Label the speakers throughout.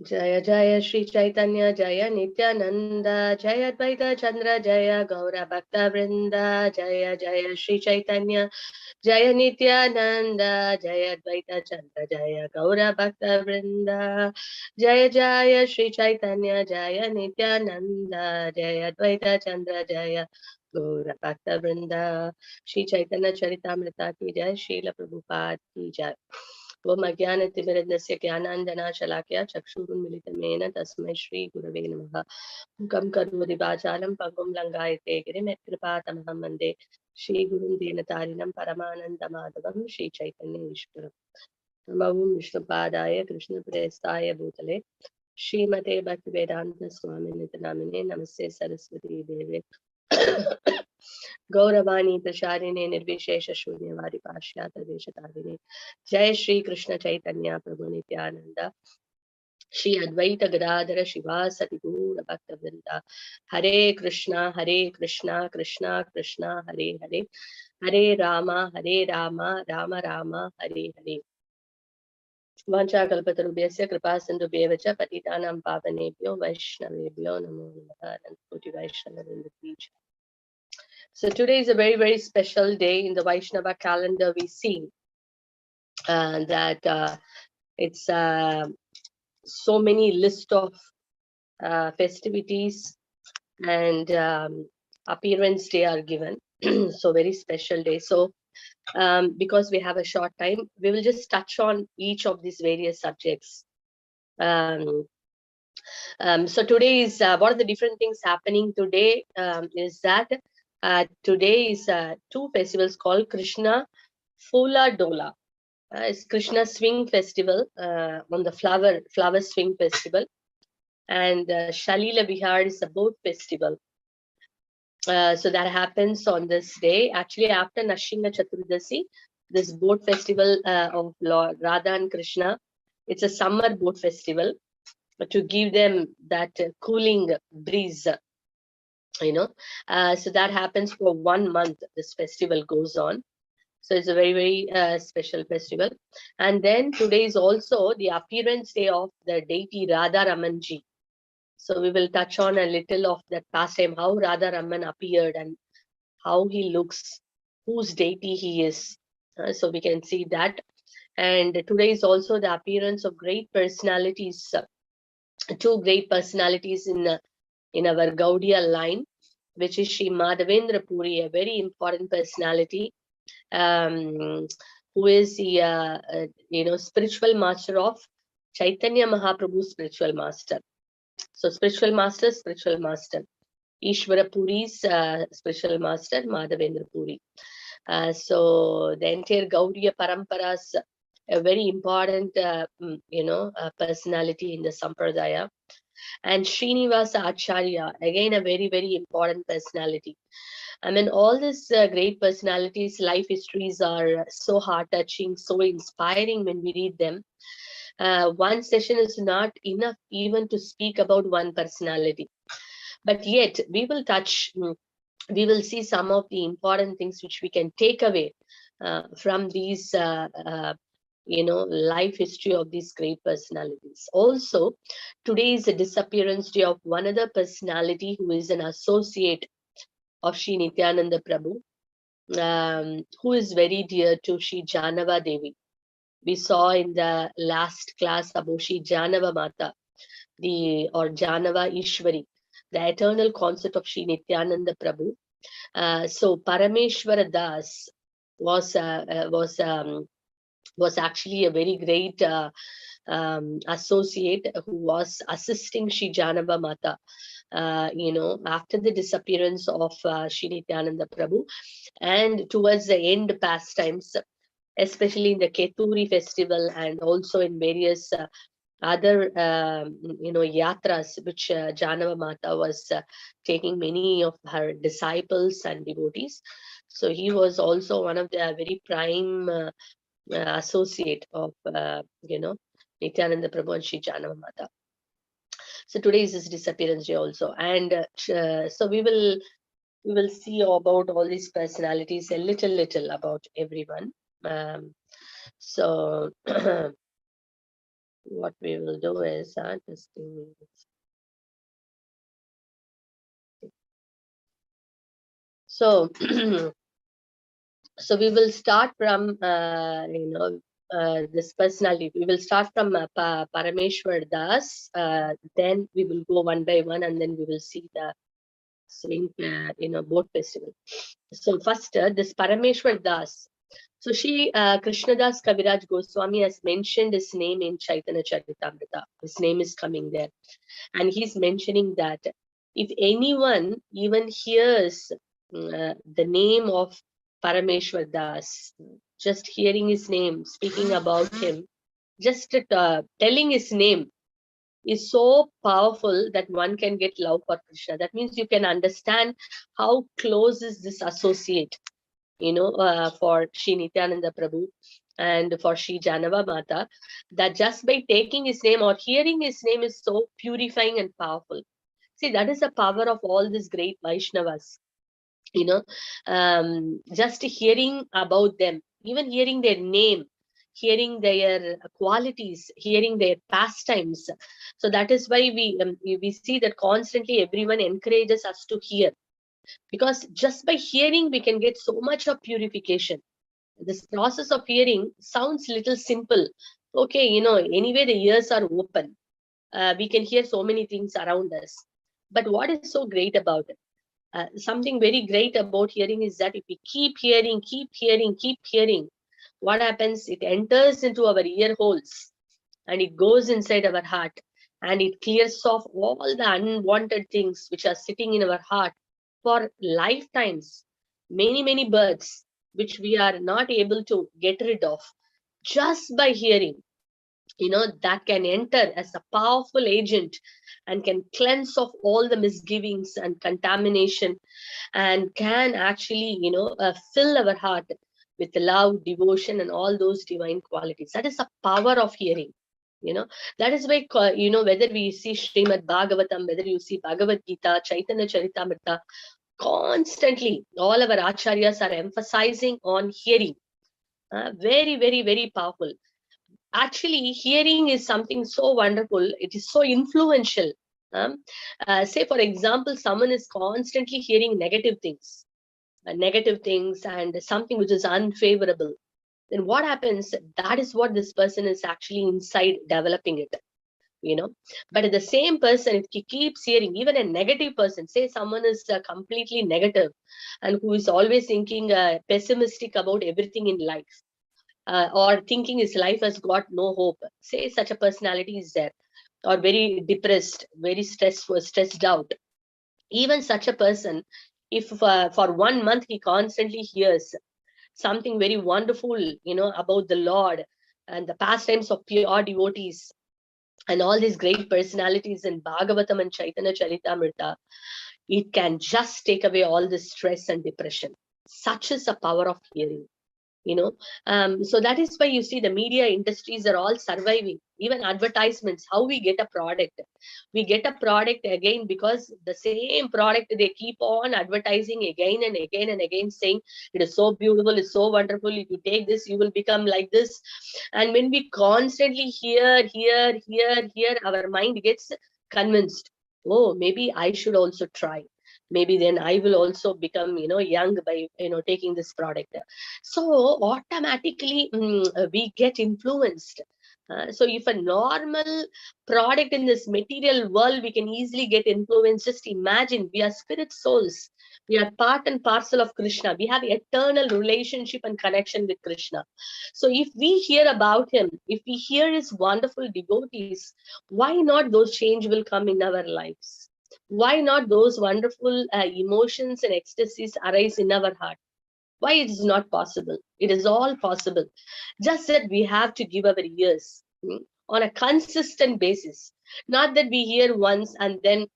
Speaker 1: Jaya Jaya Shri Chaitanya Jaya Nityananda Jaya Advaita Chandra Jaya Gaura Bhakta Vrinda Jaya Jaya Shri Chaitanya Jaya Nityananda Jaya Advaita Chandra Jaya Gaura Bhakta Vrinda Jaya Jaya Shri Chaitanya Jaya Nityananda Jaya Advaita Chandra Jaya Gaura Bhakta Vrinda Shri Chaitanya Charitamrita ki Jai Srila Prabhupada ki Jai ओम अज्ञानतिमिरन्दस्य ज्ञानाञ्जनाशलाकया चक्षुरुन्मिलितमेन तस्मै श्रीगुरवे नमः मूकं करोति वाचालं पङ्गुं लङ्घयते गिरिं यत्कृपातमहं वन्दे श्रीगुरुं दीनतारिणं परमानन्दमाधवं श्रीचैतन्येश्वरम् नमो विष्णुपादाय कृष्णप्रेष्ठाय भूतले श्रीमते भक्तिवेदान्तस्वामिनिति नामिने नमस्ते सरस्वती देवे गौरवाणी प्रचारिणे निर्विशेष शून्यवादी पाश्चात देशतारिणे जय श्री कृष्ण चैतन्य प्रभु नित्यानंद श्री अद्वैत गदाधर शिवासति गौर भक्त वृंदा हरे कृष्णा कृष्णा कृष्णा हरे हरे हरे राम राम राम हरे हरे वाञ्छाकल्पतरुभ्यश्च कृपा सिन्धुभ्येव च पतितानां पावनेभ्यो वैष्णवेभ्यो नमो नमः अनन्तकोटि वैष्णववृन्द की जय। So today is a very, very special day in the Vaishnava calendar. We see that it's so many list of festivities and appearance day are given. So very special day. So because we have a short time, we will just touch on each of these various subjects. So today is what are the different things happening today is that today is two festivals called Krishna Phula Dola. It's Krishna Swing Festival on the flower swing festival, and Shalila Bihar is a boat festival. So that happens on this day. Actually, after Nashinga Chaturdasi, this boat festival of Lord Radha and Krishna, it's a summer boat festival to give them that cooling breeze, so that happens for 1 month. This festival goes on, so it's a very, very special festival. And then today is also the appearance day of the deity Radha Ramanji. So we will touch on a little of that pastime, how Radha Raman appeared and how he looks, whose deity he is. So we can see that. And today is also the appearance of great personalities, two great personalities in our Gaudiya line, which is Sri Madhavendra Puri, a very important personality, who is the spiritual master of Chaitanya Mahaprabhu, spiritual master. So spiritual master, Ishvara Puri's spiritual master, Madhavendra Puri. So the entire Gaudiya Paramparas, a very important personality in the Sampradaya. And Srinivasa Acharya, again a very, very important personality. I mean, all these great personalities' life histories are so heart-touching, so inspiring when we read them. One session is not enough even to speak about one personality. But yet, we will see some of the important things which we can take away from these life history of these great personalities. Also, today is the disappearance day of one other personality who is an associate of Sri Nityananda Prabhu, who is very dear to Sri Janava Devi. We saw in the last class about Sri Janava Mata, or Janava Ishwari, the eternal concept of Sri Nityananda Prabhu. So Parameshwara Das was actually a very great associate who was assisting Sri Janava Mata, after the disappearance of Sri Nityananda Prabhu, and towards the end pastimes, especially in the Keturi festival and also in various other yatras which Janava Mata was taking many of her disciples and devotees. So he was also one of the very prime associate of Nityananda Prabhu and Sri Janava Mata. So today is his disappearance day also, and so we will see about all these personalities, a little about everyone. So what we will do is just give me so so we will start from this personality. We will start from Parameshwar Das. Then we will go one by one, and then we will see the swing, boat festival. So first, this Parameshwar Das. So Krishnadas Kaviraj Goswami has mentioned his name in Chaitanya Charitamrita. His name is coming there. And he's mentioning that if anyone even hears the name of Parameshwar Das, just hearing his name, speaking about him, just telling his name is so powerful that one can get love for Krishna. That means you can understand how close is this associate, for Shri Nityananda Prabhu and for Shri Janava Mata, that just by taking his name or hearing his name is so purifying and powerful. See, that is the power of all these great Vaishnavas. Just hearing about them, even hearing their name, hearing their qualities, hearing their pastimes. So that is why we see that constantly everyone encourages us to hear, because just by hearing we can get so much of purification. This process of hearing sounds little simple. Okay, anyway the ears are open, we can hear so many things around us. But what is so great about it? Something very great about hearing is that if we keep hearing, what happens? It enters into our ear holes and it goes inside our heart, and it clears off all the unwanted things which are sitting in our heart for lifetimes, many births, which we are not able to get rid of. Just by hearing, that can enter as a powerful agent and can cleanse off all the misgivings and contamination, and can actually fill our heart with love, devotion, and all those divine qualities. That is the power of hearing. That is why whether we see Srimad Bhagavatam, whether you see Bhagavad Gita, Chaitanya Charitamrita, constantly all our acharyas are emphasizing on hearing. Very powerful. Actually, hearing is something so wonderful. It is so influential. Say for example, someone is constantly hearing negative things and something which is unfavorable. Then what happens? That is what this person is actually inside developing it. But the same person, if he keeps hearing even a negative person, say someone is completely negative and who is always thinking pessimistic about everything in life, or thinking his life has got no hope, say such a personality is there, or very depressed, very stressed out, even such a person, if for 1 month he constantly hears something very wonderful about the Lord and the pastimes of pure devotees and all these great personalities in Bhagavatam and Chaitanya Charitamrita, it can just take away all the stress and depression. Such is the power of hearing. So that is why you see the media industries are all surviving. Even advertisements, how we get a product again, because the same product they keep on advertising again and again and again, saying it is so beautiful, it's so wonderful, if you take this you will become like this. And when we constantly hear, our mind gets convinced, oh, maybe I should also try, maybe then I will also become young by taking this product. So automatically we get influenced. So if a normal product in this material world, we can easily get influenced. Just imagine, we are spirit souls, we are part and parcel of Krishna, we have eternal relationship and connection with Krishna. So if we hear about him, if we hear his wonderful devotees, why not those change will come in our lives? Why not those wonderful emotions and ecstasies arise in our heart? Why it is not possible? It is all possible. Just that we have to give our ears on a consistent basis. Not that we hear once and then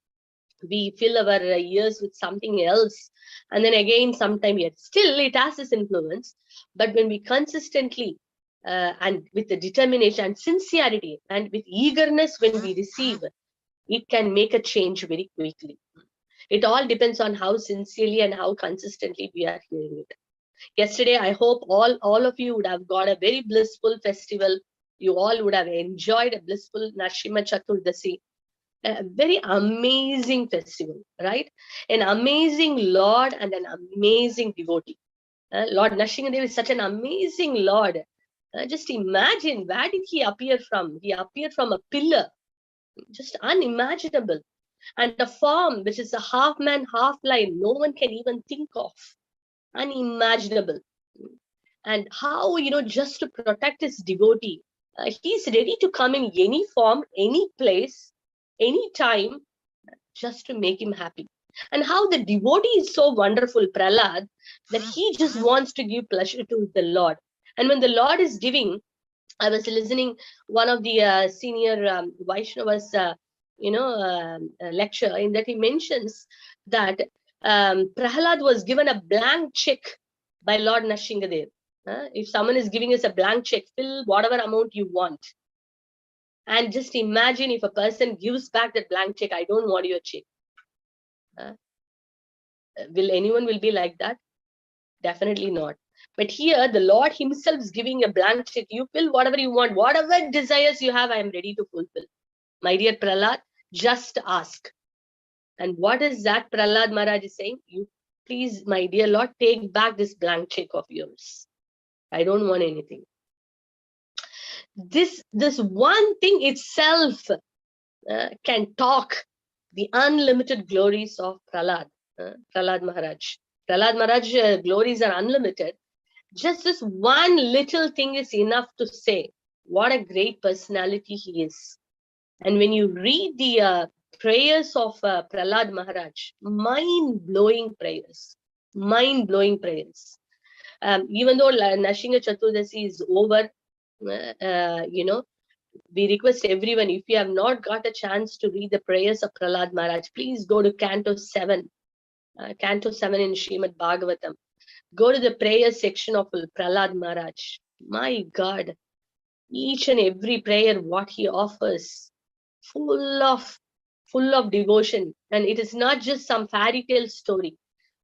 Speaker 1: we fill our ears with something else, and then again sometime yet. Still, it has this influence. But when we consistently and with the determination and sincerity and with eagerness when we receive, it can make a change very quickly. It all depends on how sincerely and how consistently we are hearing it. Yesterday, I hope all of you would have got a very blissful festival. You all would have enjoyed a blissful Narasimha Chaturdasi. A very amazing festival, right? An amazing Lord and an amazing devotee. Lord Nrsimhadev is such an amazing Lord. Just imagine, where did he appear from? He appeared from a pillar, just unimaginable. And a form which is a half man, half lion, no one can even think of. Unimaginable. And how, just to protect his devotee, he's ready to come in any form, any place, any time, just to make him happy. And how the devotee is so wonderful, Prahlad, that he just wants to give pleasure to the Lord. And when the Lord is giving, I was listening one of the senior Vaishnavas, lecture, in that he mentions that Prahlad was given a blank check by Lord Nrsimhadev. If someone is giving us a blank check, fill whatever amount you want. And just imagine if a person gives back that blank check, I don't want your check. Will anyone will be like that? Definitely not. But here, the Lord himself is giving a blank check. You fill whatever you want, whatever desires you have, I am ready to fulfill. My dear Prahlad, just ask. And what is that Prahlad Maharaj is saying? You please, my dear Lord, take back this blank check of yours. I don't want anything. This one thing itself can talk the unlimited glories of Prahlad Maharaj. Prahlad Maharaj glories are unlimited. Just this one little thing is enough to say what a great personality he is. And when you read the prayers of Prahlad Maharaj, mind-blowing prayers, mind-blowing prayers. Even though Nrsimha Chaturdasi is over, we request everyone, if you have not got a chance to read the prayers of Prahlad Maharaj, please go to Canto 7 in Srimad Bhagavatam. Go to the prayer section of Prahlad Maharaj. My God, each and every prayer, what he offers, full of devotion. And it is not just some fairy tale story.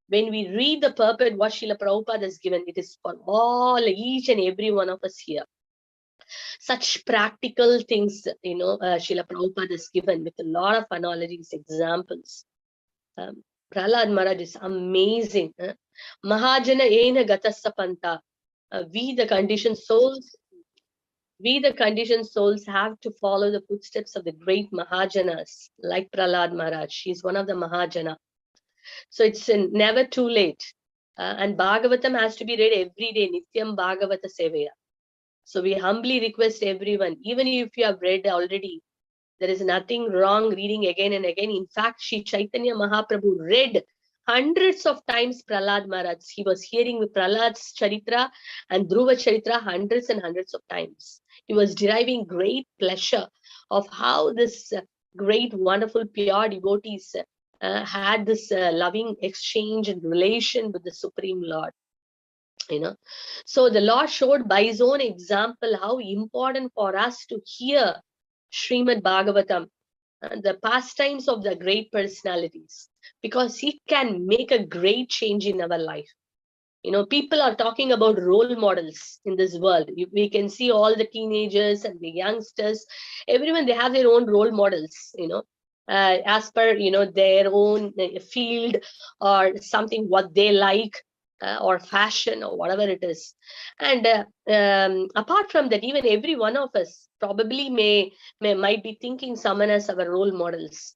Speaker 1: When we read the purport, what Srila Prabhupada has given, it is for each and every one of us here. Such practical things, Srila Prabhupada has given with a lot of analogies, examples. Prahlad Maharaj is amazing. Mahajana ena gatasapanta. We the conditioned souls have to follow the footsteps of the great Mahajanas, like Prahlad Maharaj. She's one of the Mahajana. So it's never too late. And Bhagavatam has to be read every day, Nityam Bhagavata Sevaya. So we humbly request everyone, even if you have read already, there is nothing wrong reading again and again. In fact, Sri Chaitanya Mahaprabhu read hundreds of times Prahlad Maharaj. He was hearing with Prahlad's Charitra and Dhruva Charitra hundreds and hundreds of times. He was deriving great pleasure of how this great, wonderful, pure devotees had this loving exchange and relation with the Supreme Lord. So the Lord showed by his own example how important for us to hear Srimad Bhagavatam, the pastimes of the great personalities, because he can make a great change in our life. People are talking about role models in this world. We can see all the teenagers and the youngsters, everyone, they have their own role models, as per, their own field or something, what they like. Or fashion or whatever it is. And apart from that, even every one of us probably might be thinking someone as our role models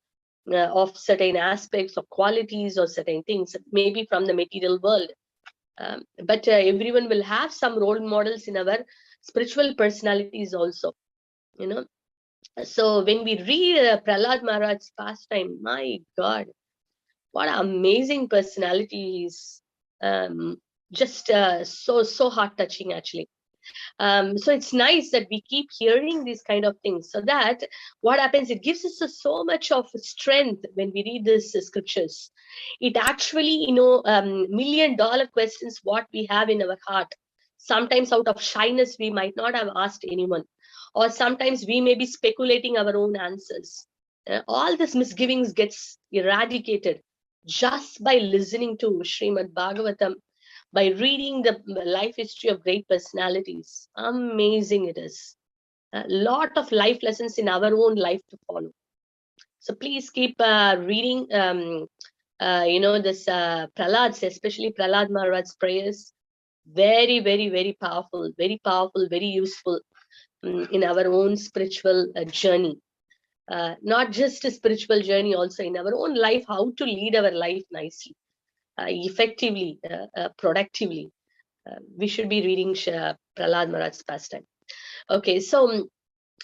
Speaker 1: of certain aspects of qualities or certain things, maybe from the material world. But everyone will have some role models in our spiritual personalities also. So when we read Prahlad Maharaj's pastime, my God, what amazing personalities. Just so heart touching, actually. So it's nice that we keep hearing these kind of things, so that what happens, it gives us so much of strength when we read these scriptures. It actually, million-dollar questions what we have in our heart. Sometimes out of shyness, we might not have asked anyone, or sometimes we may be speculating our own answers. All this misgivings gets eradicated just by listening to Srimad Bhagavatam. by reading the life history of great personalities. Amazing it is. A lot of life lessons in our own life to follow. So please keep reading, this Prahlad's, especially Prahlad Maharaj's prayers. Very, very, very powerful, very useful in our own spiritual journey. Not just a spiritual journey, also in our own life, how to lead our life nicely, effectively, productively. We should be reading Prahlad Maharaj's pastime. Okay, so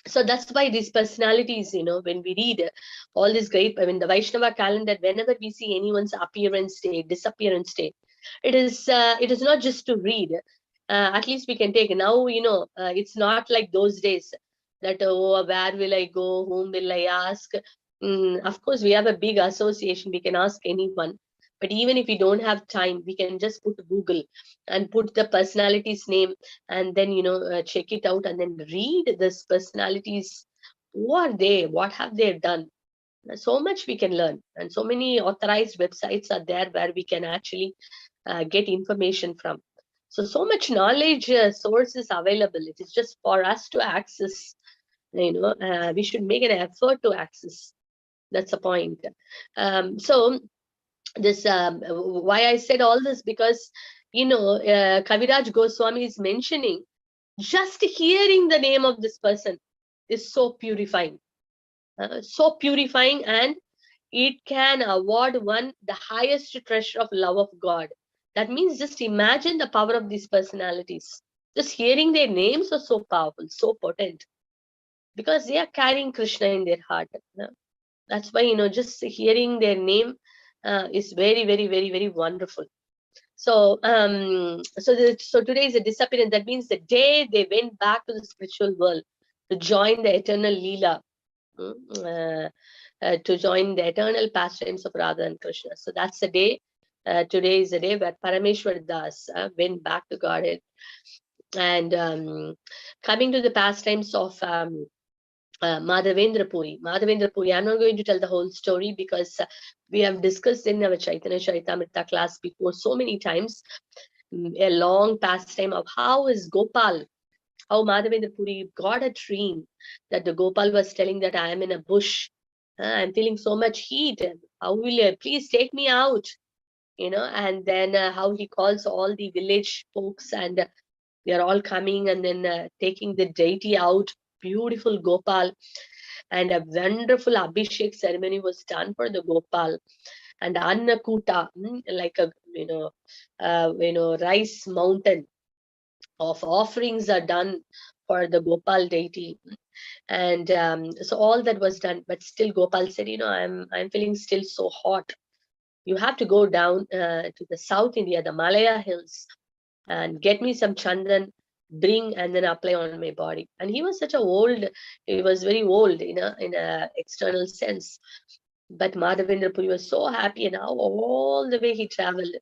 Speaker 1: that's why these personalities, when we read all this great, I mean, the Vaishnava calendar, whenever we see anyone's appearance day, disappearance day, it is not just to read. At least we can take now, it's not like those days that, oh, where will I go? Whom will I ask? Of course, we have a big association. We can ask anyone. But even if we don't have time, we can just put Google and put the personality's name, and then check it out and then read this personalities. Who are they? What have they done? So much we can learn, and so many authorized websites are there where we can actually get information from. So much knowledge sources available. It is just for us to access. We should make an effort to access. That's the point. So this why I said all this, because Kaviraj Goswami is mentioning, just hearing the name of this person is so purifying, and it can award one the highest treasure of love of God. That means just imagine the power of these personalities. Just hearing their names are so powerful, so potent, because they are carrying Krishna in their heart. That's why, just hearing their name is very, very, very, very wonderful. So, so today is a disappearance. That means the day they went back to the spiritual world to join the eternal Leela, to join the eternal pastimes of Radha and Krishna. So that's the day. Today is the day where Parameshwar Das went back to Godhead. And coming to the pastimes of Madhavendra Puri. Madhavendra Puri, I'm not going to tell the whole story, because we have discussed in our Chaitanya Charitamrita class before so many times, a long pastime of how is Gopal, how Madhavendra Puri got a dream that the Gopal was telling that I am in a bush, I'm feeling so much heat, how will you please take me out, and then how he calls all the village folks, and they are all coming, and then taking the deity out, beautiful Gopal, and a wonderful Abhishek ceremony was done for the Gopal, and Annakuta, like a rice mountain of offerings are done for the Gopal deity. And so all that was done, but still Gopal said, I'm feeling still so hot. You have to go down to the South India, the Malaya hills, and get me some chandan, bring, and then apply on my body. And he was he was very old in a external sense. But Madhavendra Puri was so happy, and how all the way he traveled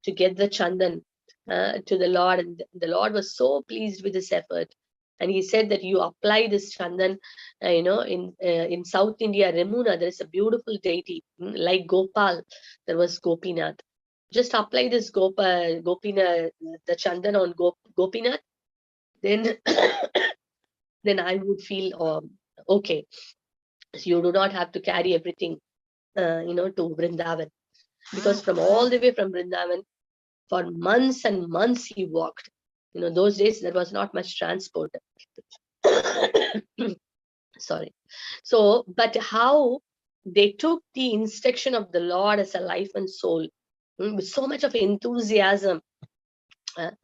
Speaker 1: to get the chandan to the Lord, and the Lord was so pleased with this effort. And he said that you apply this chandan, in South India, Remuna, there is a beautiful deity, like Gopal, there was Gopinath. Just apply this Gopinath, the chandan on Gopinath, then then I would feel okay. So you do not have to carry everything, to Vrindavan, because from all the way from Vrindavan, for months and months he walked. Those days there was not much transport. Sorry. So, but how they took the instruction of the Lord as a life and soul, with so much of enthusiasm. The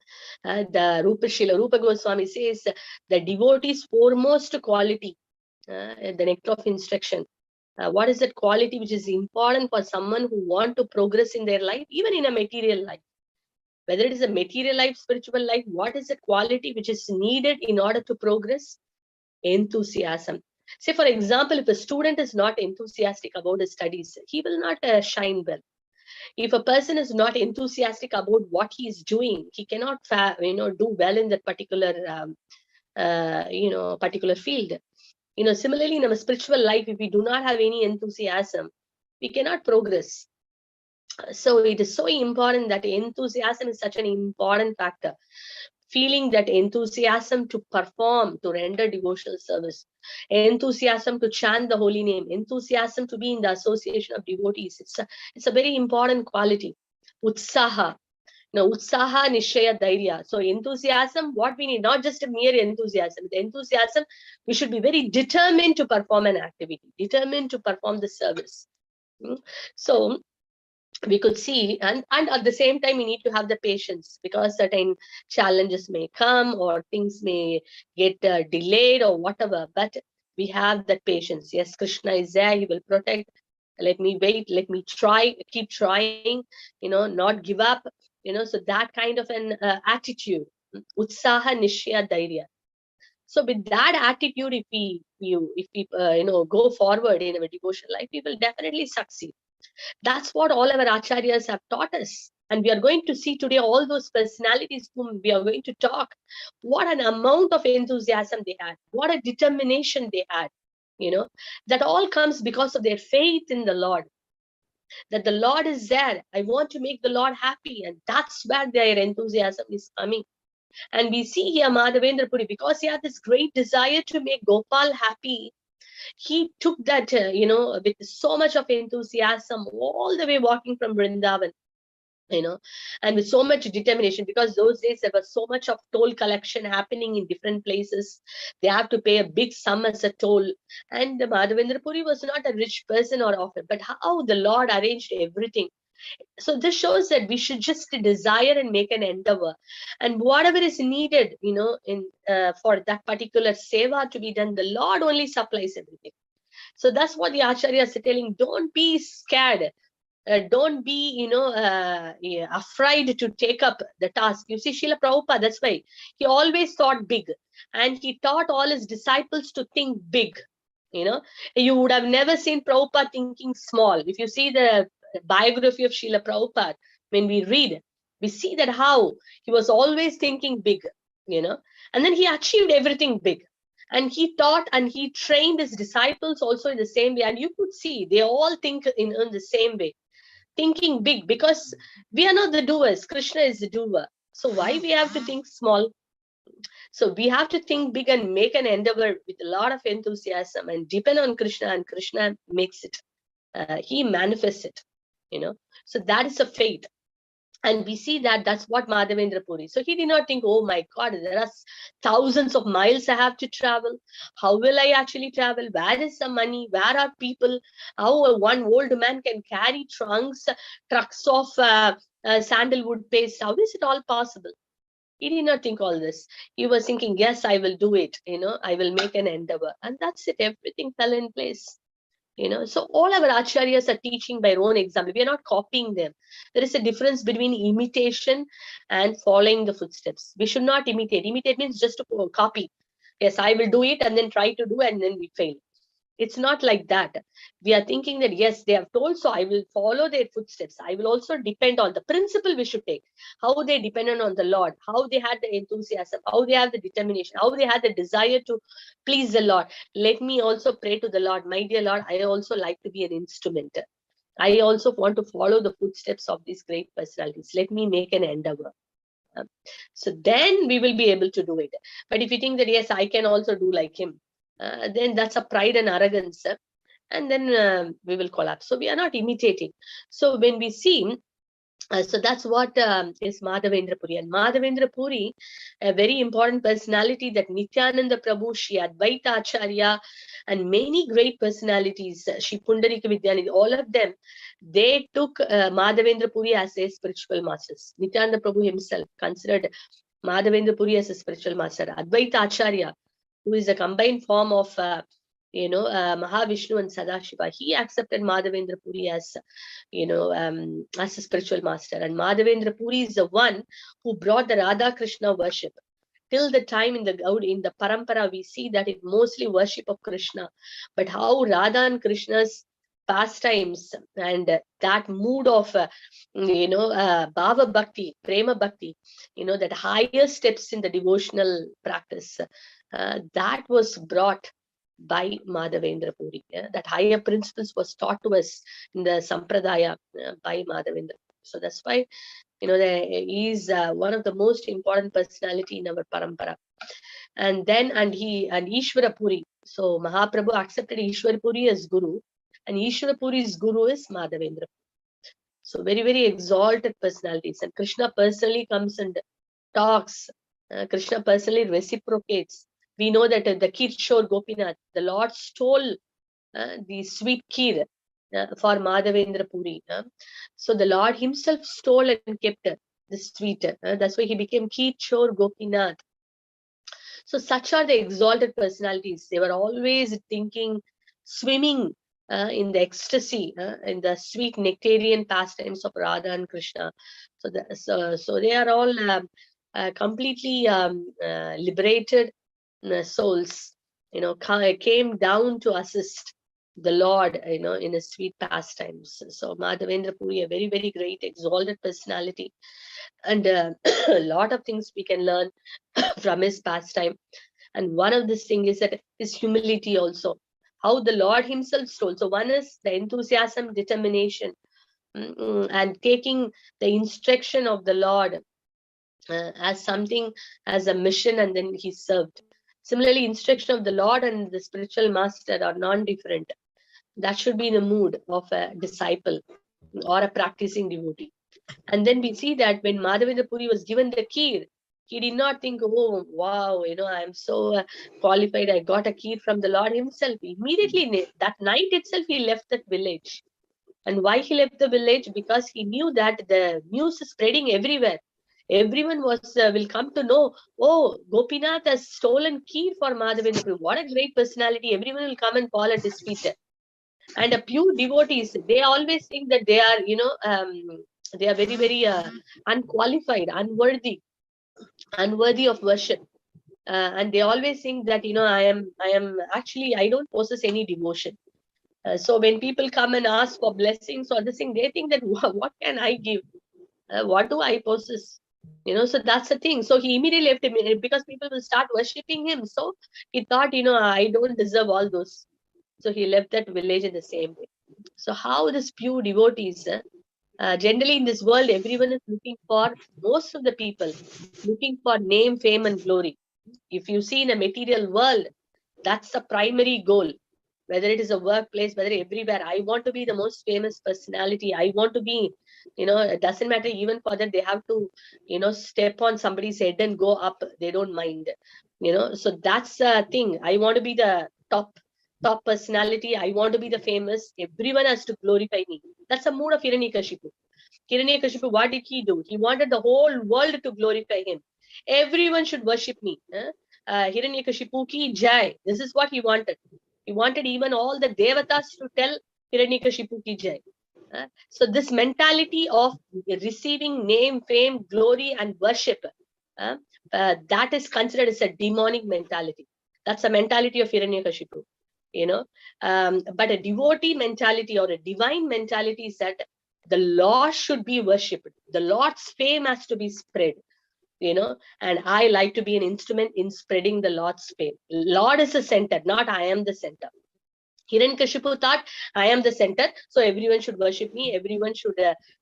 Speaker 1: Srila Rupa Goswami says the devotee's foremost quality, the nectar of instruction. What is that quality which is important for someone who want to progress in their life, even in a material life? Whether it is a material life, spiritual life, what is the quality which is needed in order to progress? Enthusiasm. Say, for example, if a student is not enthusiastic about his studies, he will not shine well. If a person is not enthusiastic about what he is doing, he cannot do well in that particular particular field. Similarly, in our spiritual life, if we do not have any enthusiasm, we cannot progress. So it is so important that enthusiasm is such an important factor. Feeling that enthusiasm to perform, to render devotional service, enthusiasm to chant the holy name, enthusiasm to be in the association of devotees. It's a very important quality. Utsaha. Now, utsaha nishaya dairya. So enthusiasm, what we need, not just a mere enthusiasm. The enthusiasm, we should be very determined to perform an activity, determined to perform the service. So we could see, and at the same time we need to have the patience, because certain challenges may come or things may get delayed or whatever, but we have that patience. Yes, Krishna is there, he will protect. Let me wait, let me try, keep trying, not give up, so that kind of an attitude, utsaha nishya dairya. So with that attitude, if we go forward in our devotional life, we will definitely succeed. That's what all our acharyas have taught us. And we are going to see today all those personalities whom we are going to talk. What an amount of enthusiasm they had. What a determination they had. That all comes because of their faith in the Lord. That the Lord is there. I want to make the Lord happy. And that's where their enthusiasm is coming. And we see here Madhavendra Puri, because he had this great desire to make Gopal happy, he took that, with so much of enthusiasm, all the way walking from Vrindavan, and with so much determination, because those days there was so much of toll collection happening in different places. They have to pay a big sum as a toll. And Madhavendra Puri was not a rich person or offer, but how the Lord arranged everything. So this shows that we should just desire and make an endeavor, and whatever is needed, in for that particular seva to be done, the Lord only supplies everything. So that's what the acharyas are telling. Don't be scared. Don't be, afraid to take up the task. You see, Srila Prabhupada, that's why he always thought big, and he taught all his disciples to think big. You would have never seen Prabhupada thinking small. If you see the biography of Srila Prabhupada, when we read, we see that how he was always thinking big, and then he achieved everything big. And he taught and he trained his disciples also in the same way. And you could see they all think in the same way, thinking big, because we are not the doers. Krishna is the doer. So why we have to think small? So we have to think big and make an endeavor with a lot of enthusiasm and depend on Krishna, and Krishna makes it. He manifests it, So that is a faith. And we see that that's what Madhavendra Puri. So he did not think, oh my God, there are thousands of miles I have to travel. How will I actually travel? Where is the money? Where are people? How one old man can carry trucks of sandalwood paste? How is it all possible? He did not think all this. He was thinking, yes, I will do it. I will make an endeavor. And that's it. Everything fell in place. So all our acharyas are teaching by their own example. We are not copying them. There is a difference between imitation and following the footsteps. We should not imitate. Imitate means just to copy. Yes, I will do it and then try to do and then we fail. It's not like that. We are thinking that, yes, they have told, so I will follow their footsteps. I will also depend on the principle we should take, how they depended on the Lord, how they had the enthusiasm, how they have the determination, how they had the desire to please the Lord. Let me also pray to the Lord. My dear Lord, I also like to be an instrument. I also want to follow the footsteps of these great personalities. Let me make an endeavor. So then we will be able to do it. But if you think that, yes, I can also do like him, then that's a pride and arrogance, and then we will collapse. So we are not imitating. So when we see, so that's what is Madhavendra Puri. And Madhavendra Puri, a very important personality, that Nityananda Prabhu, Shri Advaita Acharya, and many great personalities, Shri Pundarika Vidyanidhi, all of them, they took Madhavendra Puri as their spiritual masters. Nityananda Prabhu himself considered Madhavendra Puri as a spiritual master. Advaita Acharya, who is a combined form of Mahavishnu and Sadashiva, he accepted Madhavendra Puri as as a spiritual master. And Madhavendra Puri is the one who brought the Radha Krishna worship. Till the time in the parampara, we see that it mostly worship of Krishna, but how Radha and Krishna's pastimes and that mood of bhava bhakti, prema bhakti, that higher steps in the devotional practice, that was brought by Madhavendra Puri. That higher principles was taught to us in the Sampradaya by Madhavendra. So that's why, he is one of the most important personality in our parampara. And Ishvara Puri. So Mahaprabhu accepted Ishvara Puri as Guru, and Ishvara Puri's Guru is Madhavendra. So very, very exalted personalities. And Krishna personally comes and talks. Krishna personally reciprocates. We know that the Kirshor Gopinath, the Lord stole the sweet kheer for Madhavendra Puri. So the Lord himself stole and kept the sweet. That's why he became Kirshor Gopinath. So such are the exalted personalities. They were always thinking, swimming in the ecstasy, in the sweet nectarian pastimes of Radha and Krishna. So they are all completely liberated souls, came down to assist the Lord, in his sweet pastimes. So Madhavendra Puri, a very, very great exalted personality. And a lot of things we can learn from his pastime. And one of this thing is that his humility also, how the Lord himself stole. So one is the enthusiasm, determination, and taking the instruction of the Lord as something, as a mission, and then he served. Similarly, instruction of the Lord and the spiritual master are non-different. That should be in the mood of a disciple or a practicing devotee. And then we see that when Madhavendra Puri was given the kheer, he did not think, oh, wow, I am so qualified. I got a kheer from the Lord himself. Immediately, that night itself, he left that village. And why he left the village? Because he knew that the news is spreading everywhere. Everyone will come to know, oh, Gopinath has stolen kheer for Madhavendra Puri. What a great personality. Everyone will come and fall at his feet. And a few devotees, they always think that they are, they are very, very unqualified, unworthy of worship. And they always think that, I am actually, I don't possess any devotion. So when people come and ask for blessings or this thing, they think that, what can I give? What do I possess? So that's the thing. So he immediately left him because people will start worshipping him. So he thought, I don't deserve all those. So he left that village in the same way. So how this pure devotees, generally in this world, everyone is looking for, most of the people, looking for name, fame, and glory. If you see in a material world, that's the primary goal. Whether it is a workplace, whether everywhere, I want to be the most famous personality. I want to be, it doesn't matter even for that, they have to, step on somebody's head and go up. They don't mind, so that's the thing. I want to be the top personality. I want to be the famous. Everyone has to glorify me. That's the mood of Hiranyakashipu. Hiranyakashipu, what did he do? He wanted the whole world to glorify him. Everyone should worship me. Hiranyakashipu ki jai. This is what he wanted. He wanted even all the devatas to tell Hiranyakashipu ki jai. So this mentality of receiving name, fame, glory, and worship, that is considered as a demonic mentality. That's the mentality of Hiranyakashipu. But a devotee mentality or a divine mentality is that the Lord should be worshipped. The Lord's fame has to be spread, and I like to be an instrument in spreading the Lord's fame. Lord is the center, not I am the center. Hiranyakashipu thought, I am the center, so everyone should worship me, everyone should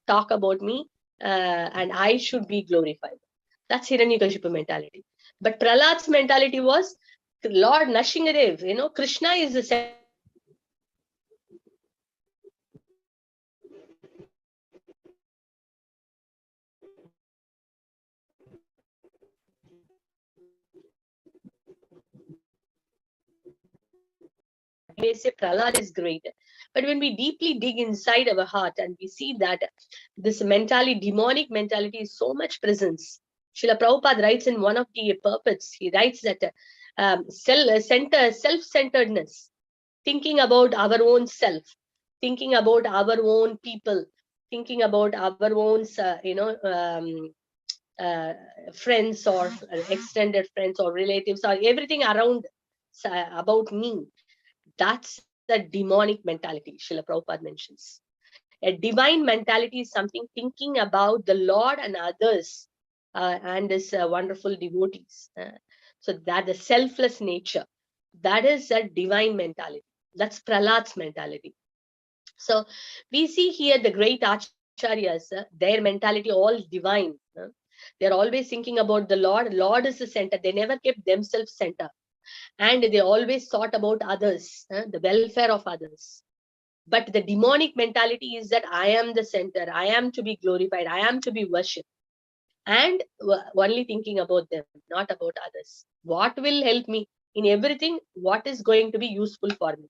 Speaker 1: talk about me, and I should be glorified. That's Hiranyakashipu mentality. But Prahlad's mentality was, Lord Nrsingadev, Krishna is the center. May say Prahlad is great. But when we deeply dig inside our heart and we see that this mentality, demonic mentality, is so much presence. Srila Prabhupada writes in one of the purports, he writes that self-centeredness, thinking about our own self, thinking about our own people, thinking about our own, friends or extended friends or relatives or everything around about me. That's the demonic mentality Srila Prabhupada mentions. A divine mentality is something thinking about the Lord and others and his wonderful devotees. So that the selfless nature, That is a divine mentality. That's Prahlad's mentality. So we see here the great acharyas, their mentality all divine. They're always thinking about the Lord. Lord is the center. They never kept themselves center. And they always thought about others, the welfare of others. But the demonic mentality is that I am the center. I am to be glorified. I am to be worshipped. And only thinking about them, not about others. What will help me in everything? What is going to be useful for me?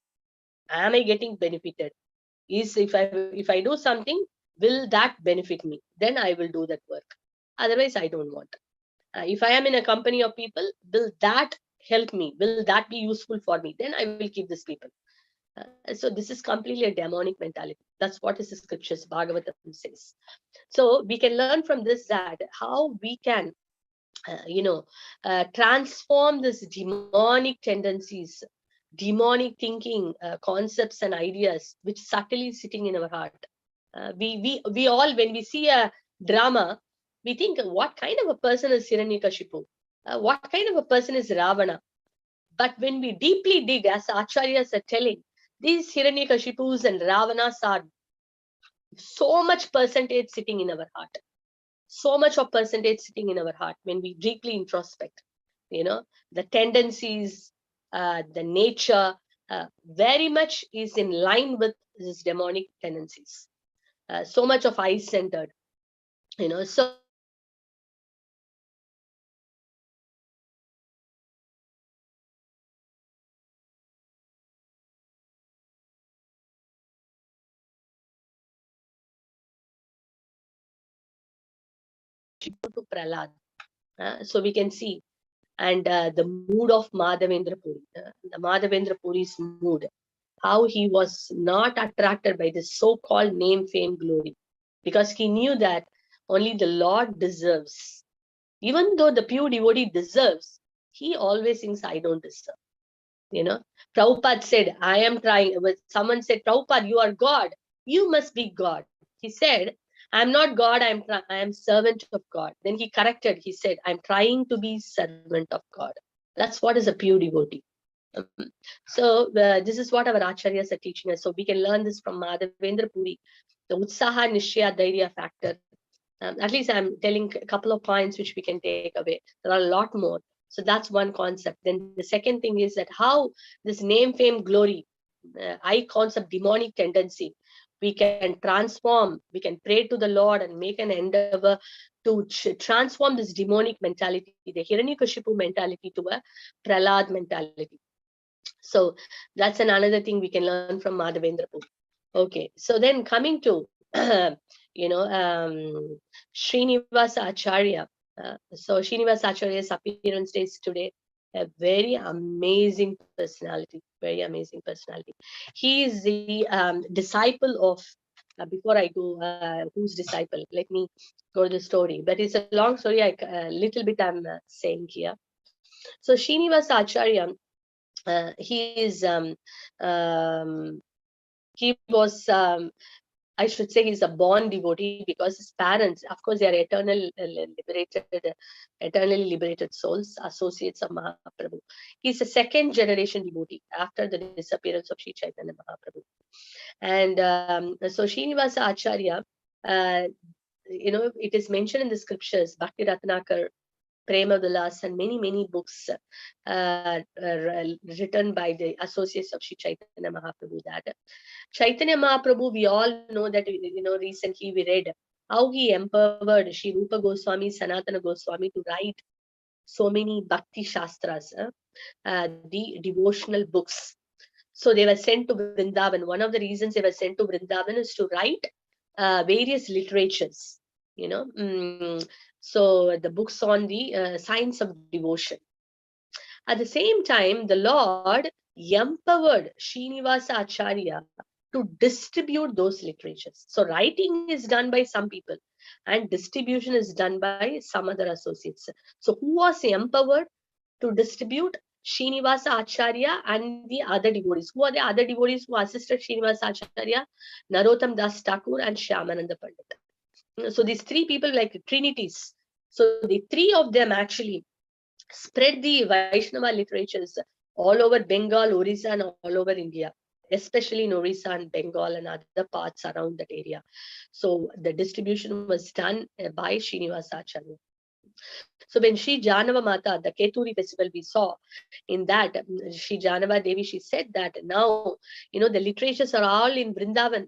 Speaker 1: Am I getting benefited? Is if I do something, will that benefit me? Then I will do that work. Otherwise, I don't want. If I am in a company of people, will that help me? Will that be useful for me? Then I will keep these people. So this is completely a demonic mentality. That's what is the scriptures, Bhagavatam says. So we can learn from this that how we can, transform this demonic tendencies, demonic thinking, concepts and ideas, which subtly sitting in our heart. We all, when we see a drama, we think, what kind of a person is Hiranyakashipu? What kind of a person is Ravana? But when we deeply dig, as acharyas are telling, these Hiranyakashipus and Ravanas are so much percentage sitting in our heart. So much of percentage sitting in our heart when we deeply introspect. The tendencies, the nature, very much is in line with these demonic tendencies. So much of I-centered. So to Prahlad. So we can see, and the mood of Madhavendra Puri, the Madhavendra Puri's mood, how he was not attracted by this so-called name, fame, glory, because he knew that only the Lord deserves. Even though the pure devotee deserves, he always thinks, I don't deserve. Prabhupada said, I am trying. Someone said, Prabhupada, you are God. You must be God. He said, I'm not God, I am servant of God. Then he corrected, he said, I'm trying to be servant of God. That's what is a pure devotee. So this is what our acharyas are teaching us. So we can learn this from Madhavendra Puri, the Utsaha Nishya Dhairya factor. At least I'm telling a couple of points which we can take away. There are a lot more. So that's one concept. Then the second thing is that how this name, fame, glory, I concept, demonic tendency, we can transform, we can pray to the Lord and make an endeavor to transform this demonic mentality, the Hiranyakashipu mentality, to a Prahlad mentality. So that's another thing we can learn from Madhavendra Puri. Okay, so then coming to Srinivasa Acharya. So Srinivasa Acharya's appearance days today, a very amazing personality, very amazing personality. He is the disciple of, before I go, whose disciple? Let me go to the story. But it's a long story, a little bit I'm saying here. So Srinivasa Acharya, he was, I should say, he's a born devotee, because his parents, of course, they are eternally liberated souls, associates of Mahaprabhu. He's a second generation devotee after the disappearance of Sri Chaitanya Mahaprabhu. And so Srinivasa Acharya, it is mentioned in the scriptures, Bhakti Ratnakar, Prema Vilas, and many books written by the associates of Sri Chaitanya Mahaprabhu. That Chaitanya Mahaprabhu, we all know that, recently we read how he empowered Sri Rupa Goswami, Sanatana Goswami to write so many Bhakti Shastras, the devotional books. So they were sent to Vrindavan. One of the reasons they were sent to Vrindavan is to write various literatures, so the books on the science of devotion. At the same time, the Lord empowered Srinivasa Acharya to distribute those literatures. So writing is done by some people and distribution is done by some other associates. So who was empowered to distribute? Srinivasa Acharya and the other devotees. Who are the other devotees who assisted Srinivasa Acharya? Narottam Das Thakur and Shyamananda Pandit. So these three people, like trinities. So the three of them actually spread the Vaishnava literatures all over Bengal, Orissa, and all over India, especially in Orissa and Bengal and other parts around that area. So the distribution was done by Srinivasa Acharya. So when Sri Janava Mata, the Keturi festival we saw, in that Sri Janava Devi, she said that now, the literatures are all in Vrindavan.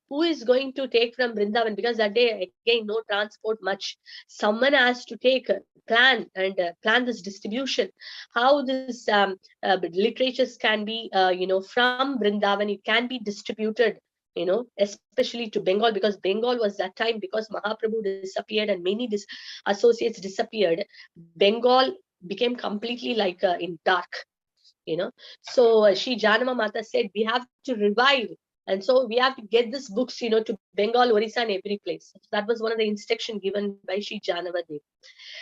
Speaker 1: Who is going to take from Vrindavan? Because that day, again, no transport much. Someone has to take, plan and plan this distribution. How this literatures can be, from Vrindavan, it can be distributed, especially to Bengal, because Bengal was that time, because Mahaprabhu disappeared and many associates disappeared. Bengal became completely like in dark, So Sri Janama Mata said, we have to revive. And so we have to get these books, to Bengal, Orissa, and every place. So that was one of the instructions given by Sri Janava Devi.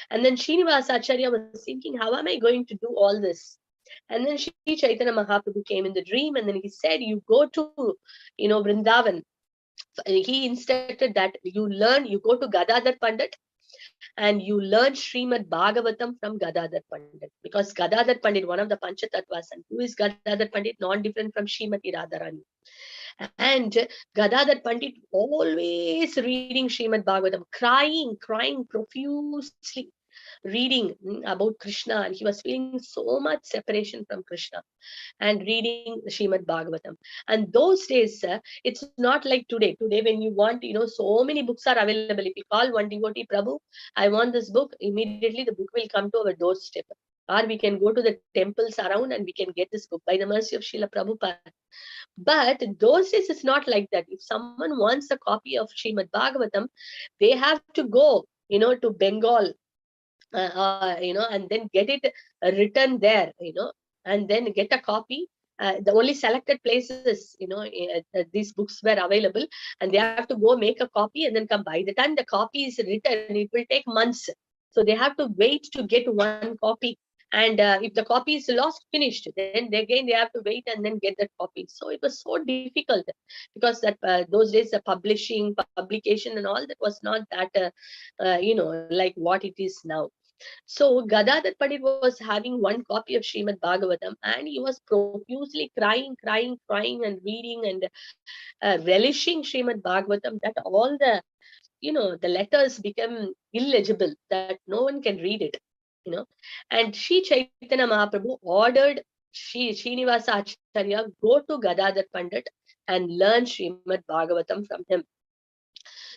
Speaker 1: And then Srinivasa Acharya was thinking, how am I going to do all this? And then Sri Chaitanya Mahaprabhu came in the dream, and then he said, you go to, Vrindavan. He instructed that you go to Gadadhar Pandit, and you learn Srimad Bhagavatam from Gadadhar Pandit. Because Gadadhar Pandit, one of the Panchatatvas, and who is Gadadhar Pandit? Non-different from Srimati Radharani. And Gadadhar Pandit always reading Srimad Bhagavatam, crying profusely, reading about Krishna, and he was feeling so much separation from Krishna, and reading Srimad Bhagavatam. And those days, it's not like today. Today, when you want, so many books are available. If you call one devotee, Prabhu, I want this book, immediately the book will come to our doorstep. Or we can go to the temples around and we can get this book by the mercy of Srila Prabhupada. But those days it's not like that. If someone wants a copy of Srimad Bhagavatam, they have to go, to Bengal, and then get it written there, and then get a copy. The only selected places, these books were available, and they have to go make a copy and then come. By the time the copy is written, it will take months. So they have to wait to get one copy. And if the copy is lost, finished, then again they have to wait and then get that copy. So it was so difficult, because that those days the publication and all that was not that, like what it is now. So Gadadhar Pandit was having one copy of Srimad Bhagavatam, and he was profusely crying and reading and relishing Srimad Bhagavatam, that all the letters become illegible, that no one can read it, And Sri Chaitanya Mahaprabhu ordered Srinivasa Acharya go to Gadadhar Pandit and learn Srimad Bhagavatam from him.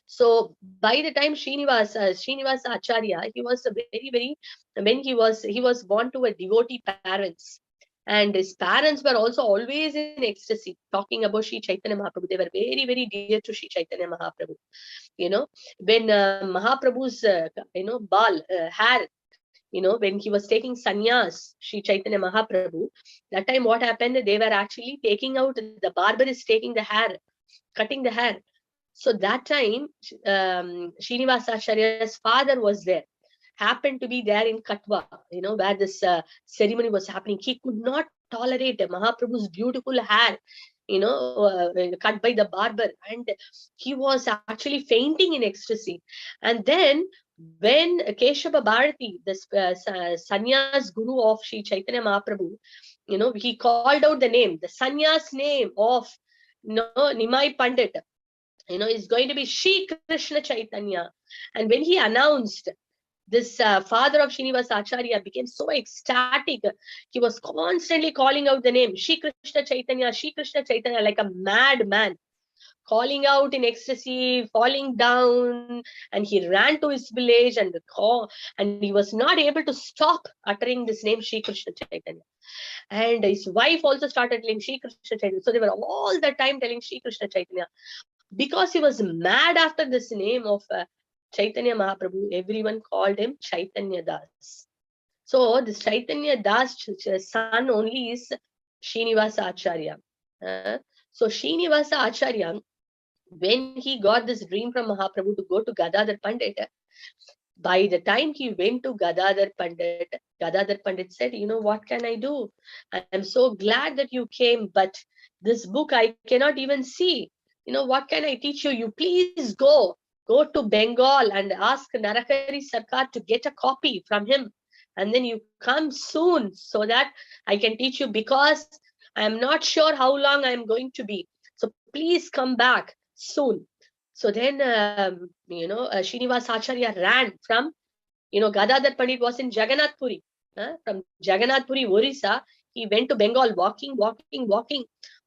Speaker 1: So by the time Srinivasa Acharya, he was a very, when he was born to a devotee parents. And his parents were also always in ecstasy, talking about Sri Chaitanya Mahaprabhu. They were very dear to Sri Chaitanya Mahaprabhu. When Mahaprabhu's, bal, hair, when he was taking sannyas, Sri Chaitanya Mahaprabhu, that time what happened? They were actually taking out, the barber is taking the hair, cutting the hair. So that time, Srinivasa Acharya's father was there, happened to be there in Katwa, where this ceremony was happening. He could not tolerate Mahaprabhu's beautiful hair, cut by the barber, and he was actually fainting in ecstasy. And then when Keshava Bharati, the sannyas guru of Sri Chaitanya Mahaprabhu, he called out the name, the sannyas name of Nimai Pandit, is going to be Sri Krishna Chaitanya. And when he announced, this father of Srinivasa Acharya became so ecstatic. He was constantly calling out the name Sri Krishna Chaitanya, like a madman, calling out in ecstasy, falling down, and he ran to his village and he was not able to stop uttering this name Sri Krishna Chaitanya. And his wife also started telling Sri Krishna Chaitanya. So they were all the time telling Sri Krishna Chaitanya. Because he was mad after this name of Chaitanya Mahaprabhu, everyone called him Chaitanya Das. So this Chaitanya Das son only is Srinivasa Acharya. So Srinivasa Acharya, when he got this dream from Mahaprabhu to go to Gadadhar Pandit, by the time he went to Gadadhar Pandit said, what can I do? I am so glad that you came, but this book I cannot even see. What can I teach you? You please go to Bengal and ask Narakari Sarkar to get a copy from him. and then you come soon so that I can teach you, because I am not sure how long I am going to be. So please come back soon. So then, Srinivas Acharya ran from, Gadadhar Pandit was in Jagannath Puri. From Jagannath Puri, Orissa, he went to Bengal, walking.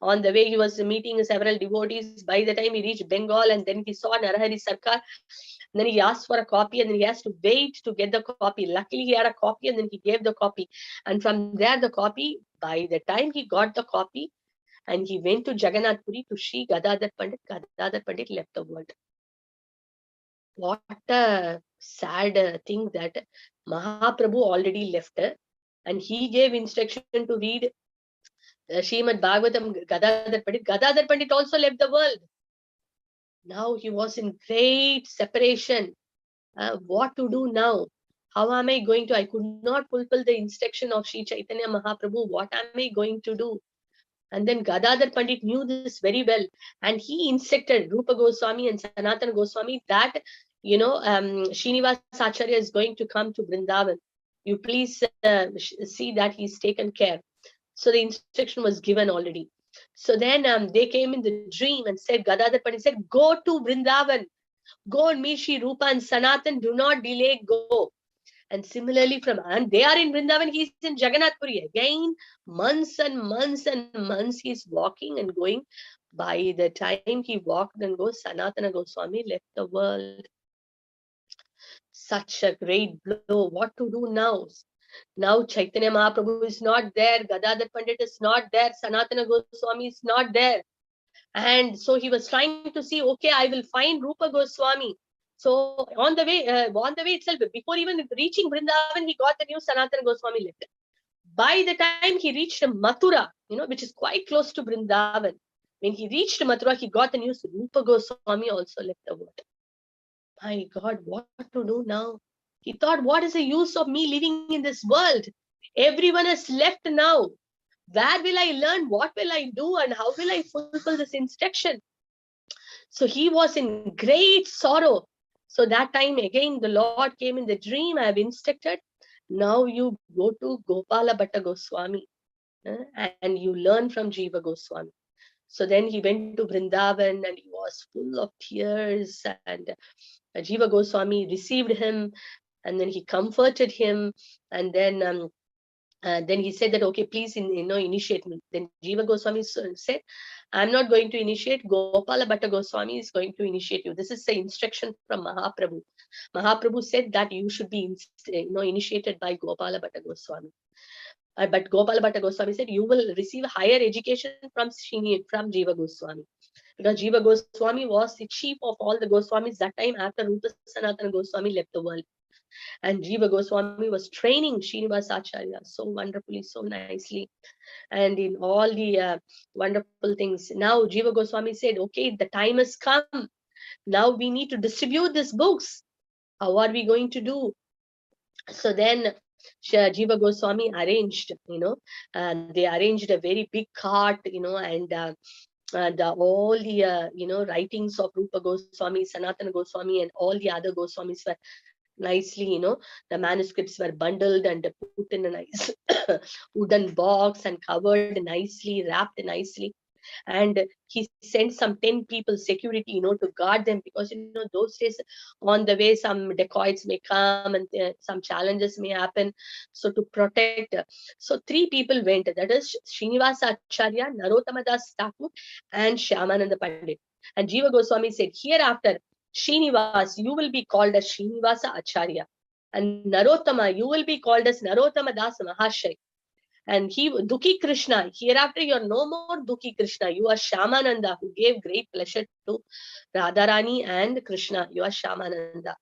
Speaker 1: On the way, he was meeting several devotees. By the time he reached Bengal, and then he saw Narahari Sarkar, and then he asked for a copy, and then he has to wait to get the copy. Luckily, he had a copy, and then he gave the copy. And from there, the copy, by the time he got the copy, and he went to Jagannath Puri to see Gadadhar Pandit left the world. What a sad thing that Mahaprabhu already left, and he gave instruction to read Srimad Bhagavatam. Gadadhar Pandit also left the world. Now he was in great separation. What to do now? How am I going to? I could not fulfill the instruction of Sri Chaitanya Mahaprabhu. What am I going to do? And then Gadadhar Pandit knew this very well, and he instructed Rupa Goswami and Sanatana Goswami that, Srinivas Acharya is going to come to Vrindavan. You please see that he's taken care. So the instruction was given already. So then they came in the dream and said, Gadadhar Pandit said, go to Vrindavan, go and meet Shri Rupa and Sanatan, do not delay, go. And similarly, and they are in Vrindavan, he's in Jagannath Puri. Again, months and months he's walking and going. By the time he walked and goes, Sanatana Goswami left the world. Such a great blow. What to do now? Now Chaitanya Mahaprabhu is not there, Gadadhar Pandit is not there, Sanatana Goswami is not there. And so he was trying to see, okay, I will find Rupa Goswami. So on the way itself, before even reaching Vrindavan, he got the news Sanatana Goswami left. By the time he reached Mathura, which is quite close to Vrindavan, when he reached Mathura, he got the news Rupa Goswami also left the world. My God, what to do now? He thought, what is the use of me living in this world? Everyone has left now. Where will I learn? What will I do? And how will I fulfill this instruction? So he was in great sorrow. So that time again, the Lord came in the dream. I have instructed. Now you go to Gopala Bhatta Goswami and you learn from Jiva Goswami. So then he went to Vrindavan and he was full of tears, and Jiva Goswami received him, and then he comforted him, and then he said that, okay, please initiate me. Then Jiva Goswami said, I'm not going to initiate, Gopala Bhatta Goswami is going to initiate you. This is the instruction from Mahaprabhu. Mahaprabhu said that you should be initiated by Gopala Bhatta Goswami. But Gopala Bhatta Goswami said, you will receive higher education from Jiva Goswami. Because Jiva Goswami was the chief of all the Goswamis that time after Rupa Sanatana Goswami left the world. And Jiva Goswami was training Srinivas Acharya so wonderfully, so nicely, and in all the wonderful things. Now Jiva Goswami said, okay, the time has come. Now we need to distribute these books. How are we going to do? So then Jiva Goswami arranged, they arranged a very big cart, and all the writings of Rupa Goswami, Sanatana Goswami, and all the other Goswamis were nicely, the manuscripts were bundled and put in a nice wooden box and covered nicely, wrapped nicely. And he sent some 10 people security, to guard them, because those days on the way some dacoits may come and some challenges may happen. So to protect, so 3 people went, that is Srinivasa Acharya, Narottama Das Thakur, and Shyamananda Pandit. And Jiva Goswami said, hereafter Srinivas, you will be called as Srinivasa Acharya, and Narottama, you will be called as Narottama Das Mahashay. And Dukhi Krishna, hereafter you are no more Dukhi Krishna, you are Shyamananda, who gave great pleasure to Radharani and Krishna. You are Shyamananda.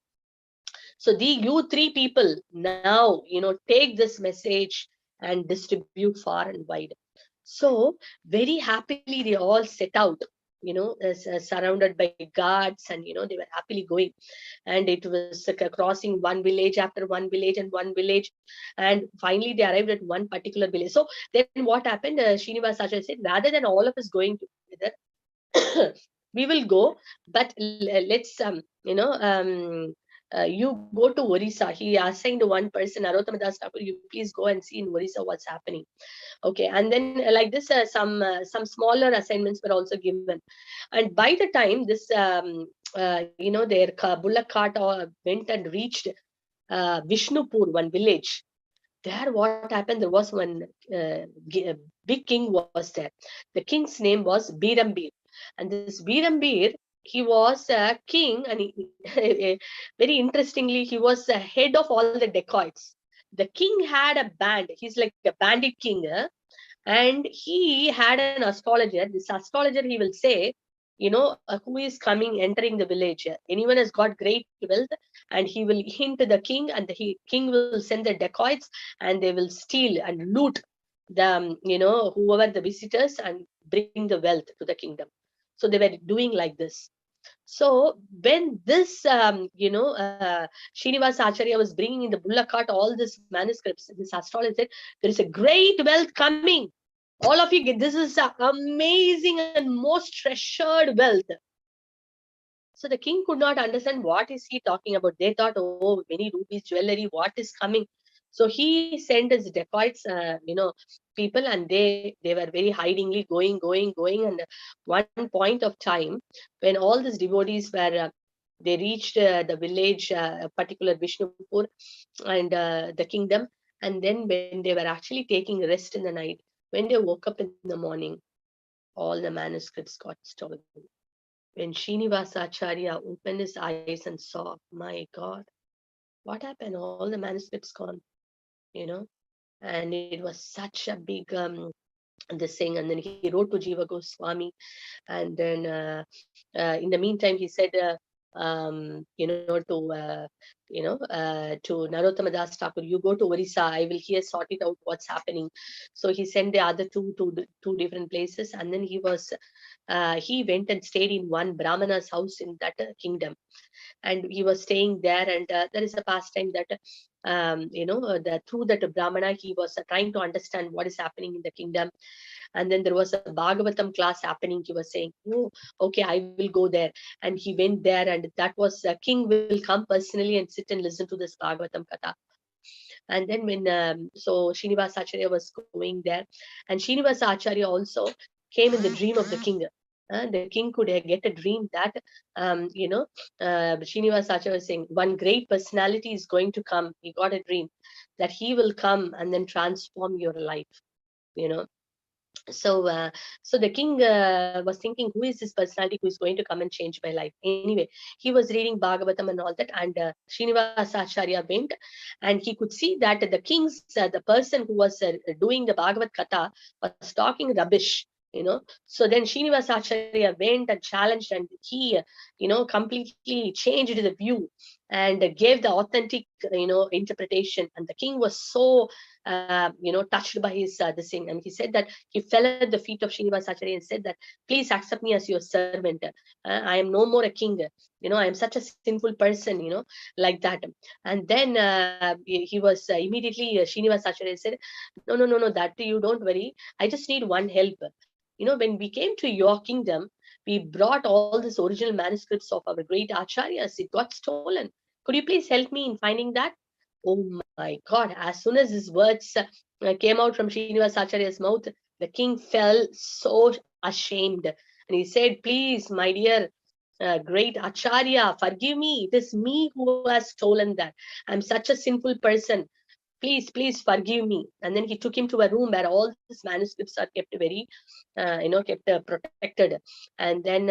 Speaker 1: So you 3 people now, take this message and distribute far and wide. So very happily they all set out, surrounded by guards, and they were happily going, and it was crossing one village after one village and one village, and finally they arrived at one particular village. So then what happened, Srinivas Acharya said, rather than all of us going together, we will go, but let's you go to Orissa. He assigned one person, Narottama Das Thakur, you please go and see in Orissa what's happening. Okay, and then like this, some smaller assignments were also given. And by the time this, their bullock cart went and reached Vishnupur, one village. There, what happened? There was one big king was there. The king's name was Birambir, and this Birambir, he was a king, and very interestingly, he was the head of all the dacoits. The king had a band. He's like a bandit king, and he had an astrologer. This astrologer, he will say, who is coming, entering the village. Anyone has got great wealth, and he will hint to the king, and the king will send the dacoits, and they will steal and loot the, whoever the visitors, and bring the wealth to the kingdom. So they were doing like this. So when this, Srinivasa Acharya was bringing in the bullock cart all these manuscripts, this astrologer said, there is a great wealth coming. All of you, this is amazing and most treasured wealth. So the king could not understand what is he talking about. They thought, oh, many rupees, jewelry, what is coming? So he sent his dacoits, people, and they were very hidingly going. And one point of time, when all these devotees were, they reached the village, particular Vishnupur, and the kingdom. And then when they were actually taking rest in the night, when they woke up in the morning, all the manuscripts got stolen. When Srinivasa Acharya opened his eyes and saw, my God, what happened? All the manuscripts gone, and it was such a big this thing. And then he wrote to Jiva Goswami, and then in the meantime he said, to Narottama Das Thakur, you go to Orissa, I will here sort it out what's happening. So he sent the other two to two different places, and then he went and stayed in one Brahmana's house in that kingdom, and he was staying there. And there is a pastime that through that Brahmana, he was trying to understand what is happening in the kingdom. And then there was a Bhagavatam class happening. He was saying, oh, okay, I will go there. And he went there, and that was king will come personally and sit and listen to this Bhagavatam katha. And then when so Srinivasa Acharya was going there, and Srinivasa Acharya also came in the dream of the king. The king could get a dream that Srinivasa Acharya was saying one great personality is going to come. He got a dream that he will come and then transform your life. So so the king was thinking, who is this personality who is going to come and change my life? Anyway, he was reading Bhagavatam and all that, and Srinivasa Acharya went, and he could see that the king's the person who was doing the Bhagavad Katha was talking rubbish. So then Srinivasa Acharya went and challenged, and he completely changed the view and gave the authentic interpretation. And the king was so touched by his this thing, and he said that he fell at the feet of Srinivasa Acharya and said that, please accept me as your servant. I am no more a king. I am such a sinful person, like that. And then he was immediately Srinivasa Acharya said, no, that you don't worry. I just need one help. When we came to your kingdom, we brought all these original manuscripts of our great acharyas. It got stolen. Could you please help me in finding that? Oh my God, as soon as his words came out from Srinivasa Acharya's mouth, the king fell so ashamed. And he said, please, my dear great Acharya, forgive me. It is me who has stolen that. I'm such a sinful person. Please forgive me. And then he took him to a room where all these manuscripts are kept very, kept protected. And then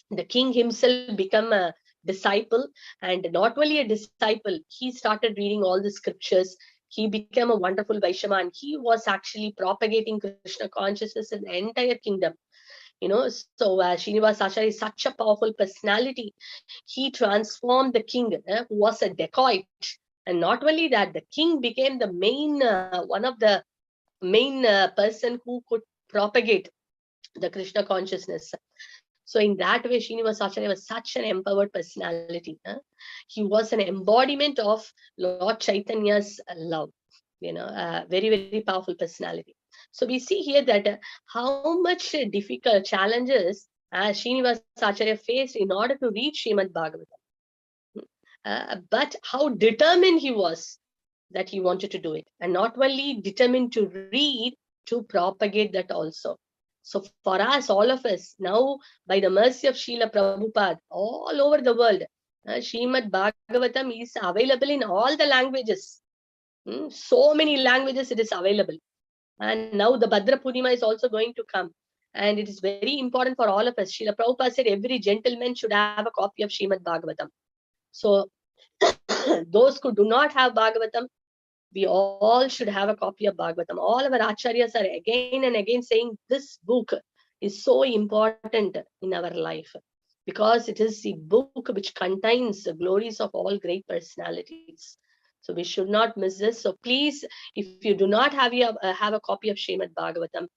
Speaker 1: the king himself became a disciple, and not only a disciple, he started reading all the scriptures. He became a wonderful Vaishnava, and he was actually propagating Krishna consciousness in the entire kingdom. So Srinivasa Acharya is such a powerful personality. He transformed the king, who was a dacoit. And not only that, the king became the main, one of the main person who could propagate the Krishna consciousness. So in that way, Srinivasa Acharya was such an empowered personality. He was an embodiment of Lord Chaitanya's love. Very, very powerful personality. So we see here that how much difficult challenges Srinivasa Acharya faced in order to reach Srimad Bhagavatam. but how determined he was that he wanted to do it, and not only determined to read, to propagate that also. So for us, all of us now, by the mercy of Srila Prabhupada, all over the world, Srimad Bhagavatam is available in all the languages. So many languages it is available. And now the Bhadra Purnima is also going to come. And it is very important for all of us. Srila Prabhupada said every gentleman should have a copy of Srimad Bhagavatam. So those who do not have Bhagavatam, we all should have a copy of Bhagavatam. All our acharyas are again and again saying this book is so important in our life, because it is the book which contains the glories of all great personalities. So we should not miss this. So please, if you do not have a copy of Srimad Bhagavatam,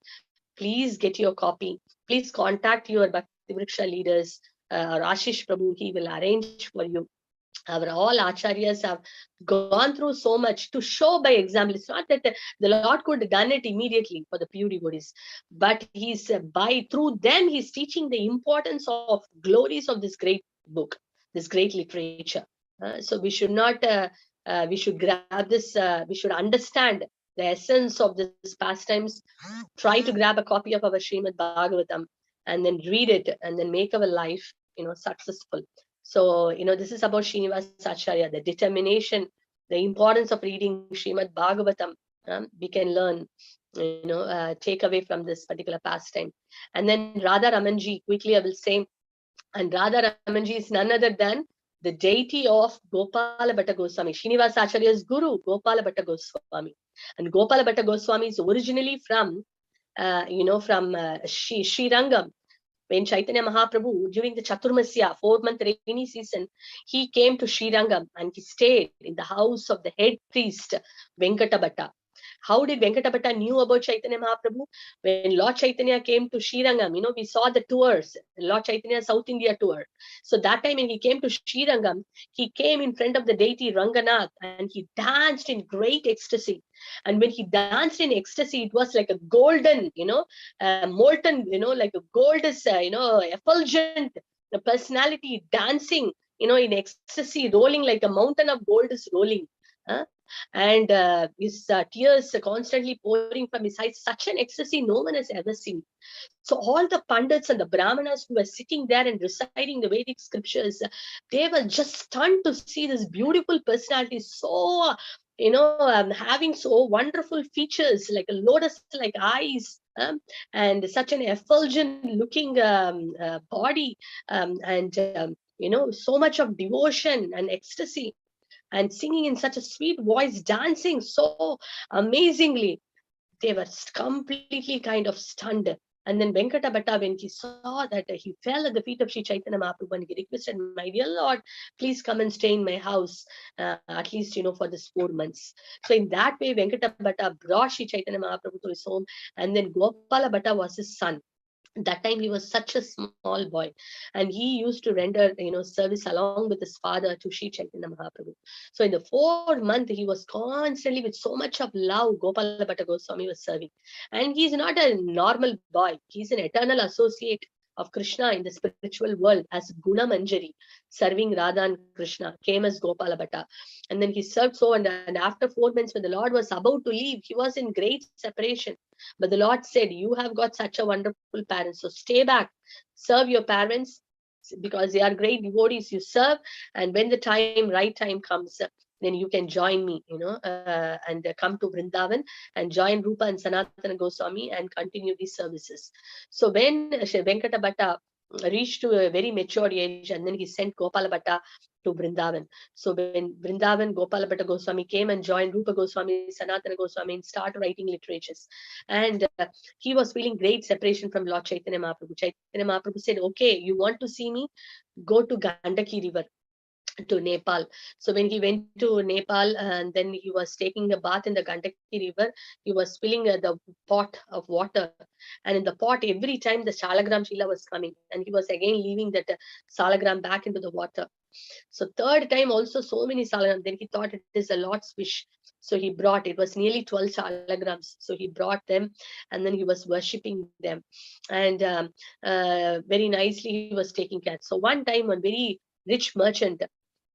Speaker 1: please get your copy. Please contact your Bhakti Vriksha leaders, or Ashish Prabhu. He will arrange for you. Our all acharyas have gone through so much to show by example. It's not that the Lord could have done it immediately for the pure devotees, but he's through them he's teaching the importance of glories of this great book, this great literature. So we should not we should grab this, we should understand the essence of this pastimes, try to grab a copy of our Srimad Bhagavatam and then read it and then make our life successful. So, this is about Srinivas Acharya, the determination, the importance of reading Srimad Bhagavatam. We can learn, take away from this particular pastime. And then Radha Ramanji, quickly I will say, and Radha Ramanji is none other than the deity of Gopala Bhatta Goswami, Srinivas Acharya's guru, Gopala Bhatta Goswami. And Gopala Bhatta Goswami is originally from, Srirangam. When Chaitanya Mahaprabhu, during the Chaturmasya, 4-month rainy season, he came to Srirangam and he stayed in the house of the head priest, Venkata Bhatta. How did Venkata Bhatta knew about Chaitanya Mahaprabhu? When Lord Chaitanya came to Srirangam, we saw the tours, Lord Chaitanya South India tour. So that time when he came to Srirangam, he came in front of the deity Ranganath and he danced in great ecstasy. And when he danced in ecstasy, it was like a golden, molten, like a gold is, effulgent, the personality dancing, in ecstasy, rolling like a mountain of gold is rolling. And his tears constantly pouring from his eyes, such an ecstasy no one has ever seen. So all the pandits and the brahmanas who were sitting there and reciting the Vedic scriptures, they were just stunned to see this beautiful personality, so having so wonderful features like a lotus like eyes, and such an effulgent looking body, and so much of devotion and ecstasy, and singing in such a sweet voice, dancing so amazingly. They were completely kind of stunned. And then Venkata Bhatta, when he saw that, he fell at the feet of Sri Chaitanya Mahaprabhu and he requested, my dear Lord, please come and stay in my house, at least, for this 4 months. So in that way, Venkata Bhatta brought Sri Chaitanya Mahaprabhu to his home, and then Gopala Bhatta was his son. That time he was such a small boy, and he used to render service along with his father to Sri Chaitanya Mahaprabhu. So in the 4th month he was constantly, with so much of love, Gopala Bhatta Goswami was serving. And he's not a normal boy, he's an eternal associate of Krishna in the spiritual world as Guna Manjari, serving Radha and Krishna, came as Gopala Bhatta. And then he served so, and after 4 months, when the Lord was about to leave, he was in great separation. But the Lord said, you have got such a wonderful parents, so stay back, serve your parents, because they are great devotees. You serve, and when the right time comes, then you can join me, and come to Vrindavan and join Rupa and Sanatana Goswami and continue these services. So when Venkata Bhatta reached to a very mature age, and then he sent Gopala Bhatta to Vrindavan. So when Vrindavan, Gopala Bhatta Goswami came and joined Rupa Goswami, Sanatana Goswami, and started writing literatures. And he was feeling great separation from Lord Chaitanya Mahaprabhu. Chaitanya Mahaprabhu said, okay, you want to see me? Go to Gandaki river, to Nepal. So when he went to Nepal, and then he was taking a bath in the Gandaki river, he was filling the pot of water. And in the pot, every time the Salagram Shila was coming, and he was again leaving that Salagram back into the water. So 3rd time also, so many Salagram. Then he thought it is a Lord's wish. So he brought, it was nearly 12 Salagrams. So he brought them, and then he was worshipping them. And very nicely he was taking care. So one time, one very rich merchant,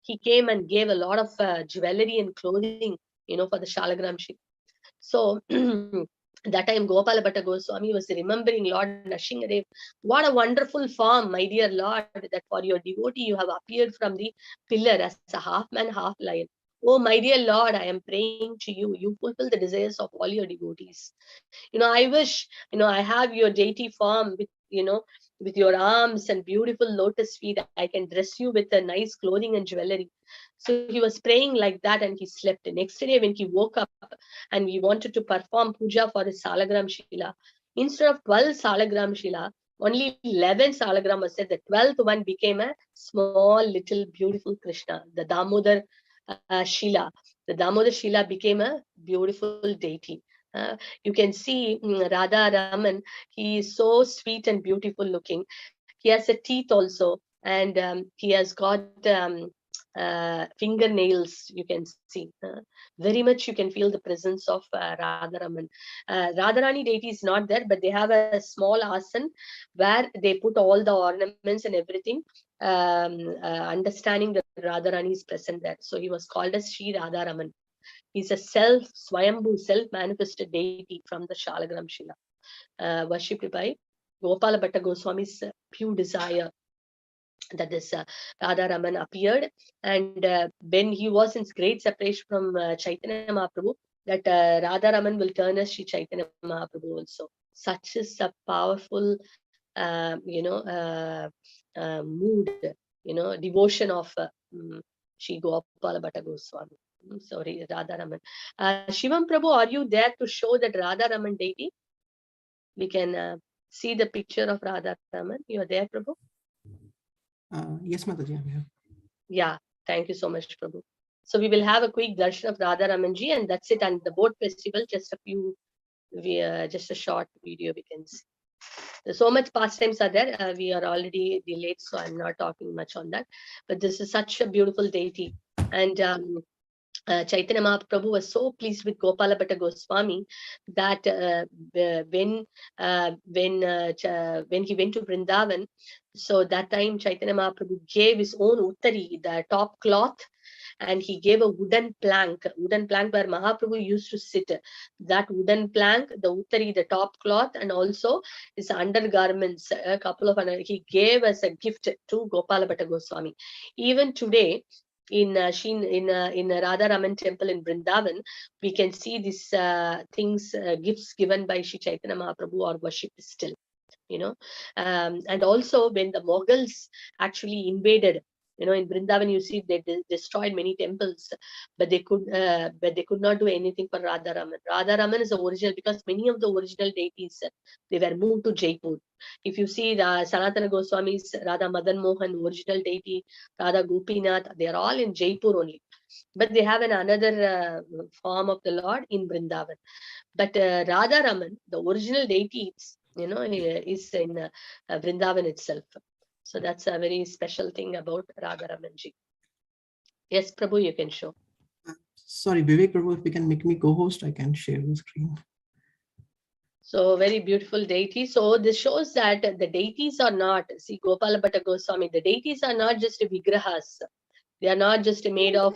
Speaker 1: he came and gave a lot of jewelry and clothing, for the Shalagram Shila. So that time Gopala Bhatta Goswami was remembering Lord Nrsingadev. What a wonderful form, my dear Lord, that for your devotee you have appeared from the pillar as a half man, half lion. Oh, my dear Lord, I am praying to you. You fulfill the desires of all your devotees. I wish, I have your deity form with your arms and beautiful lotus feet. I can dress you with a nice clothing and jewelry. So he was praying like that and he slept. The next day when he woke up and we wanted to perform puja for his Salagram Shila, instead of 12 Salagram Shila, only 11 Salagram was said. The 12th one became a small, little, beautiful Krishna, the Damodar Shila. The Damodar Shila became a beautiful deity. You can see Radha Raman. He is so sweet and beautiful looking. He has a teeth also, and he has got fingernails. You can see very much. You can feel the presence of Radha Raman. Radharani deity is not there, but they have a small asan where they put all the ornaments and everything. Understanding that Radharani is present there. So he was called as Sri Radha Raman. He's a Swayambhu, self-manifested deity from the Shalagram Shila, worshipped by Gopala Bhatta Goswami's pure desire that this Radha Raman appeared. And when he was in great separation from Chaitanya Mahaprabhu, that Radha Raman will turn as Sri Chaitanya Mahaprabhu also. Such is a powerful, mood, devotion of Sri Gopala Bhatta Goswami. Sorry, Radha Raman. Shivam Prabhu, are you there to show that Radha Raman deity? We can see the picture of Radha Raman. You are there, Prabhu?
Speaker 2: Yes, Mataji, I'm here.
Speaker 1: Yeah, thank you so much, Prabhu. So we will have a quick darshan of Radha Ramanji, and that's it. And the boat festival, just a short video we can see. There's so much pastimes are there. We are already delayed, so I'm not talking much on that. But this is such a beautiful deity. And Chaitanya Mahaprabhu was so pleased with Gopala Bhatta Goswami that when he went to Vrindavan, so that time Chaitanya Mahaprabhu gave his own uttari, the top cloth, and he gave a wooden plank where Mahaprabhu used to sit. That wooden plank, the uttari, the top cloth, and also his undergarments, a couple of he gave as a gift to Gopala Bhatta Goswami. Even today, in Radha Raman temple in Vrindavan, we can see these things, gifts given by Sri Chaitanya Mahaprabhu are worshipped still. And also when the Mughals actually invaded, in Vrindavan, you see they destroyed many temples, but they could not do anything for Radha Raman. Radha Raman is the original, because many of the original deities, they were moved to Jaipur. If you see the Sanatana Goswami's Radha Madan Mohan, original deity, Radha Gopinath, they are all in Jaipur only. But they have another form of the Lord in Vrindavan. But Radha Raman, the original deity, is in Vrindavan itself. So that's a very special thing about Radha Ramanji. Yes, Prabhu, you can show.
Speaker 2: Sorry, Vivek Prabhu, if you can make me co-host, I can share the screen.
Speaker 1: So very beautiful deity. So this shows that the deities are not, see Gopala Bhatta Goswami, the deities are not just vigrahas. They are not just made of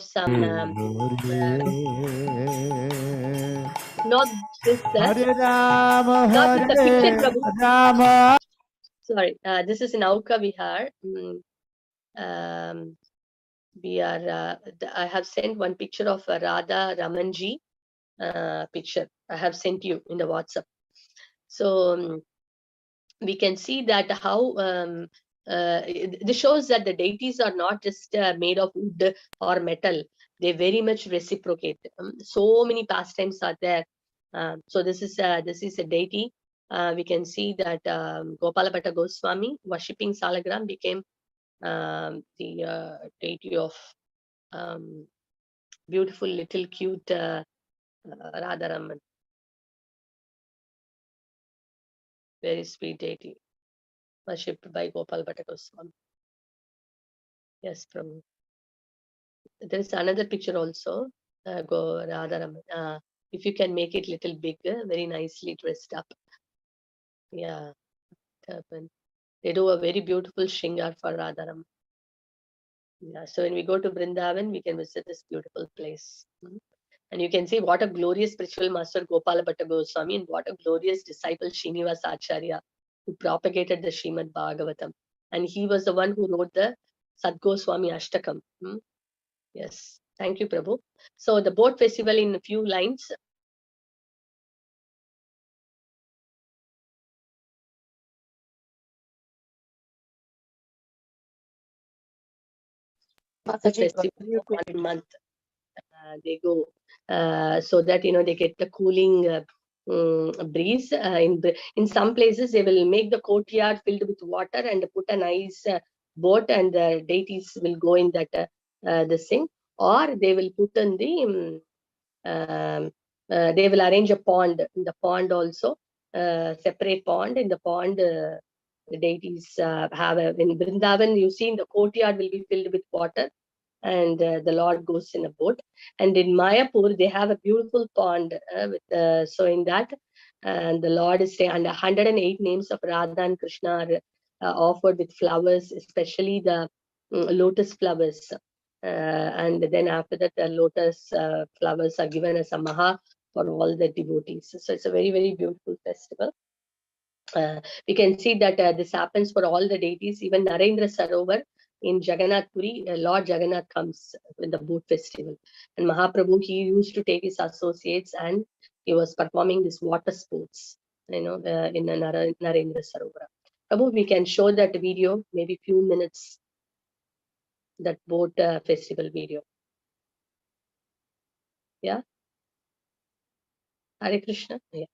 Speaker 1: some not this not with the picture, Prabhu. Sorry, this is in Auka Vihar. We are I have sent one picture of Radha Ramanji picture. I have sent you in the WhatsApp. So we can see that how this shows that the deities are not just made of wood or metal. They very much reciprocate. So many pastimes are there. So this is a deity. We can see that Gopala Bhatta Goswami worshipping Salagram became the deity of beautiful little cute Radha Raman. Very sweet deity, worshipped by Gopal Bhatta Goswami. Yes, from there is another picture also. Go Radha Raman. If you can make it little bigger, very nicely dressed up. Yeah, turban. They do a very beautiful shringar for Radha Raman. Yeah, so when we go to Vrindavan, we can visit this beautiful place. And you can see what a glorious spiritual master Gopala Bhatta Goswami and what a glorious disciple Srinivasa Acharya who propagated the Srimad Bhagavatam. And he was the one who wrote the Sadgoswami Ashtakam. Yes, thank you, Prabhu. So the boat festival in a few lines. Festival 1 month. They go so that they get the cooling breeze. In some places, they will make the courtyard filled with water and put a nice boat, and the deities will go in that this thing, or they will put in the they will arrange a pond. In the pond also, separate pond. In the pond, the deities have in Vrindavan. You see, in the courtyard will be filled with water, and the Lord goes in a boat. And in Mayapur, they have a beautiful pond so in that, and the Lord is staying, and 108 names of Radha and Krishna are offered with flowers, especially the lotus flowers. And then after that, the lotus flowers are given as a maha for all the devotees. So it's a very, very beautiful festival. We can see that this happens for all the deities. Even Narendra Sarovar in Jagannath Puri, Lord Jagannath comes with the boat festival. And Mahaprabhu, he used to take his associates and he was performing this water sports, in Narendra Sarovar. Prabhu, we can show that video, maybe few minutes, that boat festival video. Yeah. Hare Krishna. Yeah.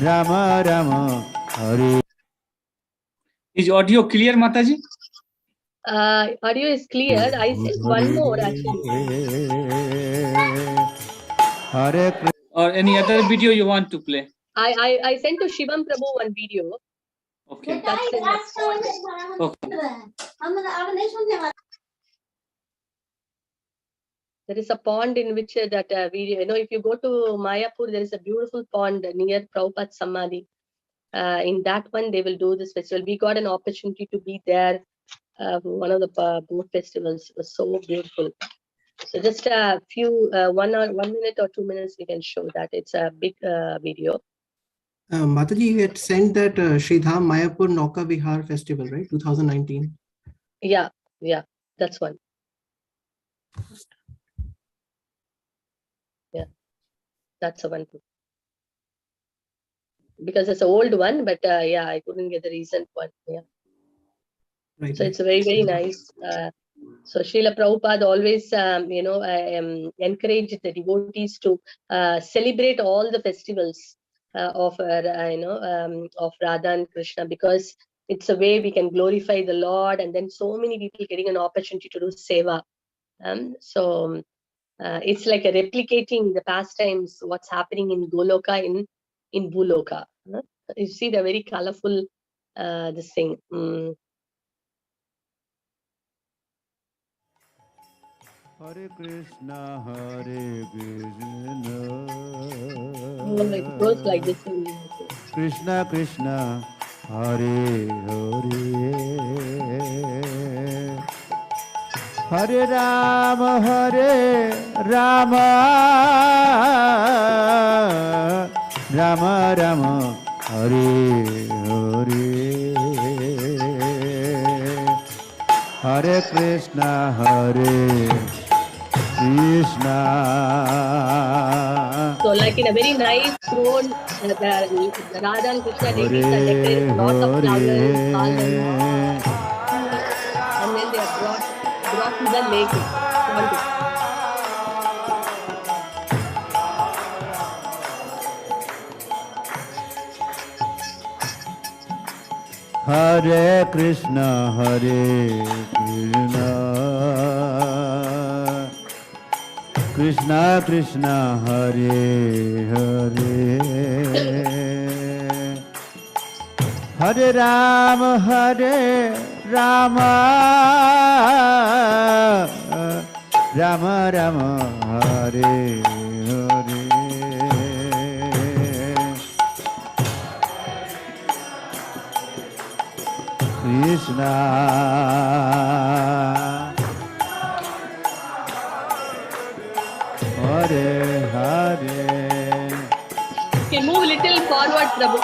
Speaker 3: Rama Rama Hare.
Speaker 4: Is audio clear, Mataji?
Speaker 1: Audio is clear. I said one more actually.
Speaker 3: Hare Krishna.
Speaker 4: Or any other video you want to play?
Speaker 1: I sent to Shivam Prabhu one video.
Speaker 4: Okay.
Speaker 1: That's in
Speaker 4: Okay.
Speaker 1: There is a pond in which that video, if you go to Mayapur, there is a beautiful pond near Prabhupada Samadhi. In that one, they will do this festival. We got an opportunity to be there. One of the boat festivals. It was so beautiful. So just a few, 1 minute or 2 minutes, we can show that. It's a big video.
Speaker 2: Mataji, you had sent that Sridham Mayapur Nauka Vihar Festival, right? 2019.
Speaker 1: Yeah, that's one. Yeah, that's a one. Because it's an old one, but yeah, I couldn't get the recent one. Yeah.
Speaker 2: Right.
Speaker 1: So it's very, very nice. So Srila Prabhupada always, encouraged the devotees to celebrate all the festivals of of Radha and Krishna, because it's a way we can glorify the Lord, and then so many people getting an opportunity to do seva. So it's like a replicating the pastimes, what's happening in Goloka in Bhuloka. You see the very colorful this thing.
Speaker 3: Hare Krishna, Hare Krishna.
Speaker 1: Oh, it goes like this.
Speaker 3: Krishna Krishna, Hare Hare. Hare Rama, Hare Rama. Rama Rama, Hare Hare. Hare Krishna, Hare Krishna.
Speaker 1: So like in a very nice road, the Radha and Krishna deities are decorated with lots of flowers, garlands, and then they are brought to the lake.
Speaker 3: Hare Krishna, Hare Krishna. Krishna Krishna, Hare Hare. Hare Rama, Hare Rama. Rama Rama, Hare Hare. Krishna Hare.
Speaker 1: Okay, move little forward, Prabhu.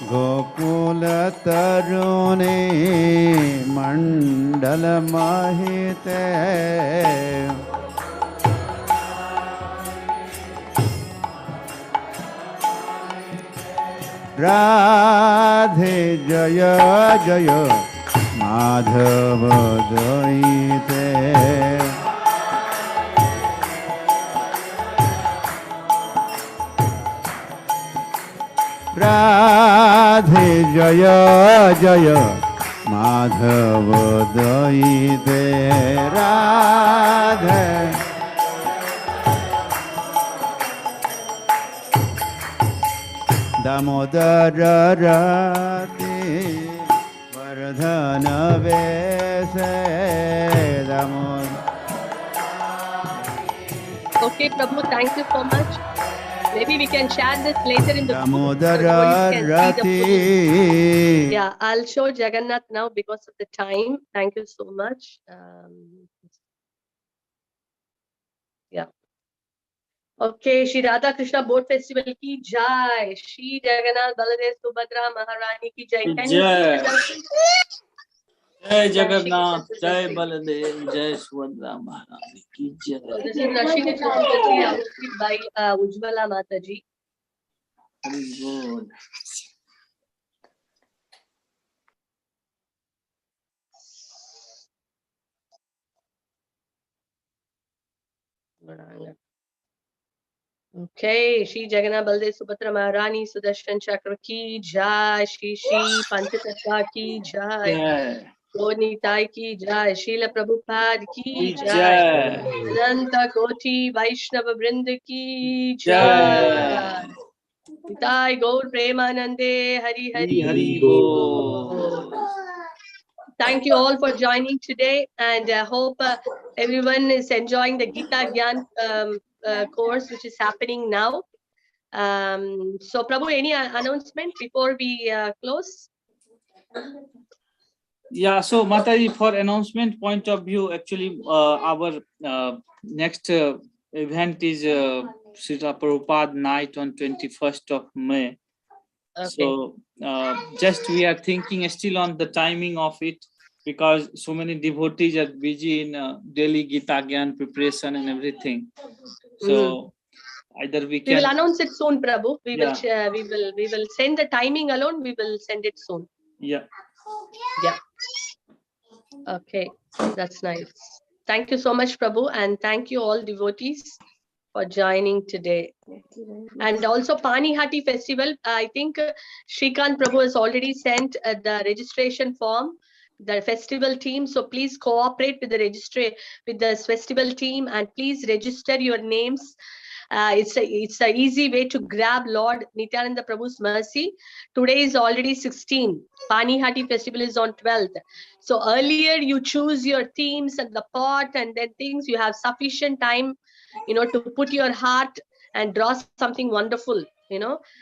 Speaker 3: Gokul तरुणे मंडल महिते राधे जय जय माधव दयिते राधे जय जय माधव दयिते राधे दामोदर रति वर्धन वेसे Damodar.
Speaker 1: Okay, Prabhu, thank you so much. Maybe we can share this later in the group,
Speaker 3: Damodar
Speaker 1: so you can see the
Speaker 3: Rati.
Speaker 1: full- Yeah, I'll show Jagannath now because of the time. Thank you so much. Yeah. Okay, Shri Radha Krishna Boat Festival ki jai. Shri Jagannath Baladev Subhadra Maharani ki jai. Can you
Speaker 4: Jai.
Speaker 1: see the darshan?
Speaker 4: Jai
Speaker 1: Shri
Speaker 4: Jagannath,
Speaker 1: Krishna
Speaker 4: Jai
Speaker 1: Chaturdashi.
Speaker 4: Baladev, Jai Subhadra Maharani ki
Speaker 1: So
Speaker 4: Jai.
Speaker 1: this is Rashini Chaturdashi hosted by Ujjwala Mataji.
Speaker 4: Very good.
Speaker 1: Okay, Shri Jagannath Baldev Subhadra Maharani Sudarshan Chakra ki jai. Shri Shri Panchatattva ki jai.
Speaker 4: Jai.
Speaker 1: Nitai ki jai. Srila Prabhupada ki
Speaker 4: Ki
Speaker 1: jai.
Speaker 4: Jai.
Speaker 1: Ananta Koti Vaishnava Vrinda ki
Speaker 4: Jai.
Speaker 1: jai. Nitai Gaur Premanande Hari
Speaker 4: Hari
Speaker 1: Hari
Speaker 4: Bol.
Speaker 1: Thank you all for joining today, and I hope everyone is enjoying the Gita Gyan course which is happening now. So Prabhu, any announcement before we close?
Speaker 4: Yeah, so Mataji, for announcement point of view, actually our next event is Srila Prabhupada night on 21st of May.
Speaker 1: Okay.
Speaker 4: So just we are thinking still on the timing of it, because so many devotees are busy in daily Gita Gyan preparation and everything. So either we
Speaker 1: We will
Speaker 4: can,
Speaker 1: announce it soon, Prabhu. We
Speaker 4: Yeah.
Speaker 1: we will send the timing alone. We will send it soon.
Speaker 4: yeah.
Speaker 1: Yeah. Okay, that's nice. Thank you so much, Prabhu, and thank you all devotees for joining today. And also Panihati Festival, I think Shrikant Prabhu has already sent the registration form, the festival team. So please cooperate with the with the festival team, and please register your names. It's a easy way to grab Lord Nityananda Prabhu's mercy. Today is already 16. Panihati Festival is on 12th. So earlier you choose your themes and the pot and then things. You have sufficient time, to put your heart and draw something wonderful,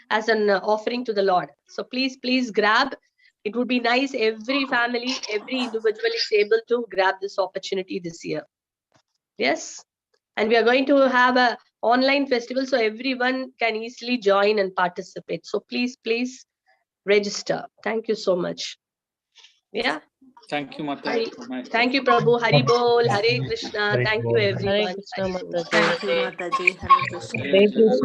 Speaker 1: as an offering to the Lord. So please grab. It would be nice every family, every individual is able to grab this opportunity this year. Yes. And we are going to have a online festival, so everyone can easily join and participate. So please register. Thank you so much. Yeah.
Speaker 4: Thank you, Mataji.
Speaker 1: Thank you, Prabhu. Hari Bol, Hare Krishna. Thank you, everyone.
Speaker 5: Hare Krishna, Mataji.
Speaker 6: Thank you, Mataji. Hare Krishna.
Speaker 1: Hare Krishna.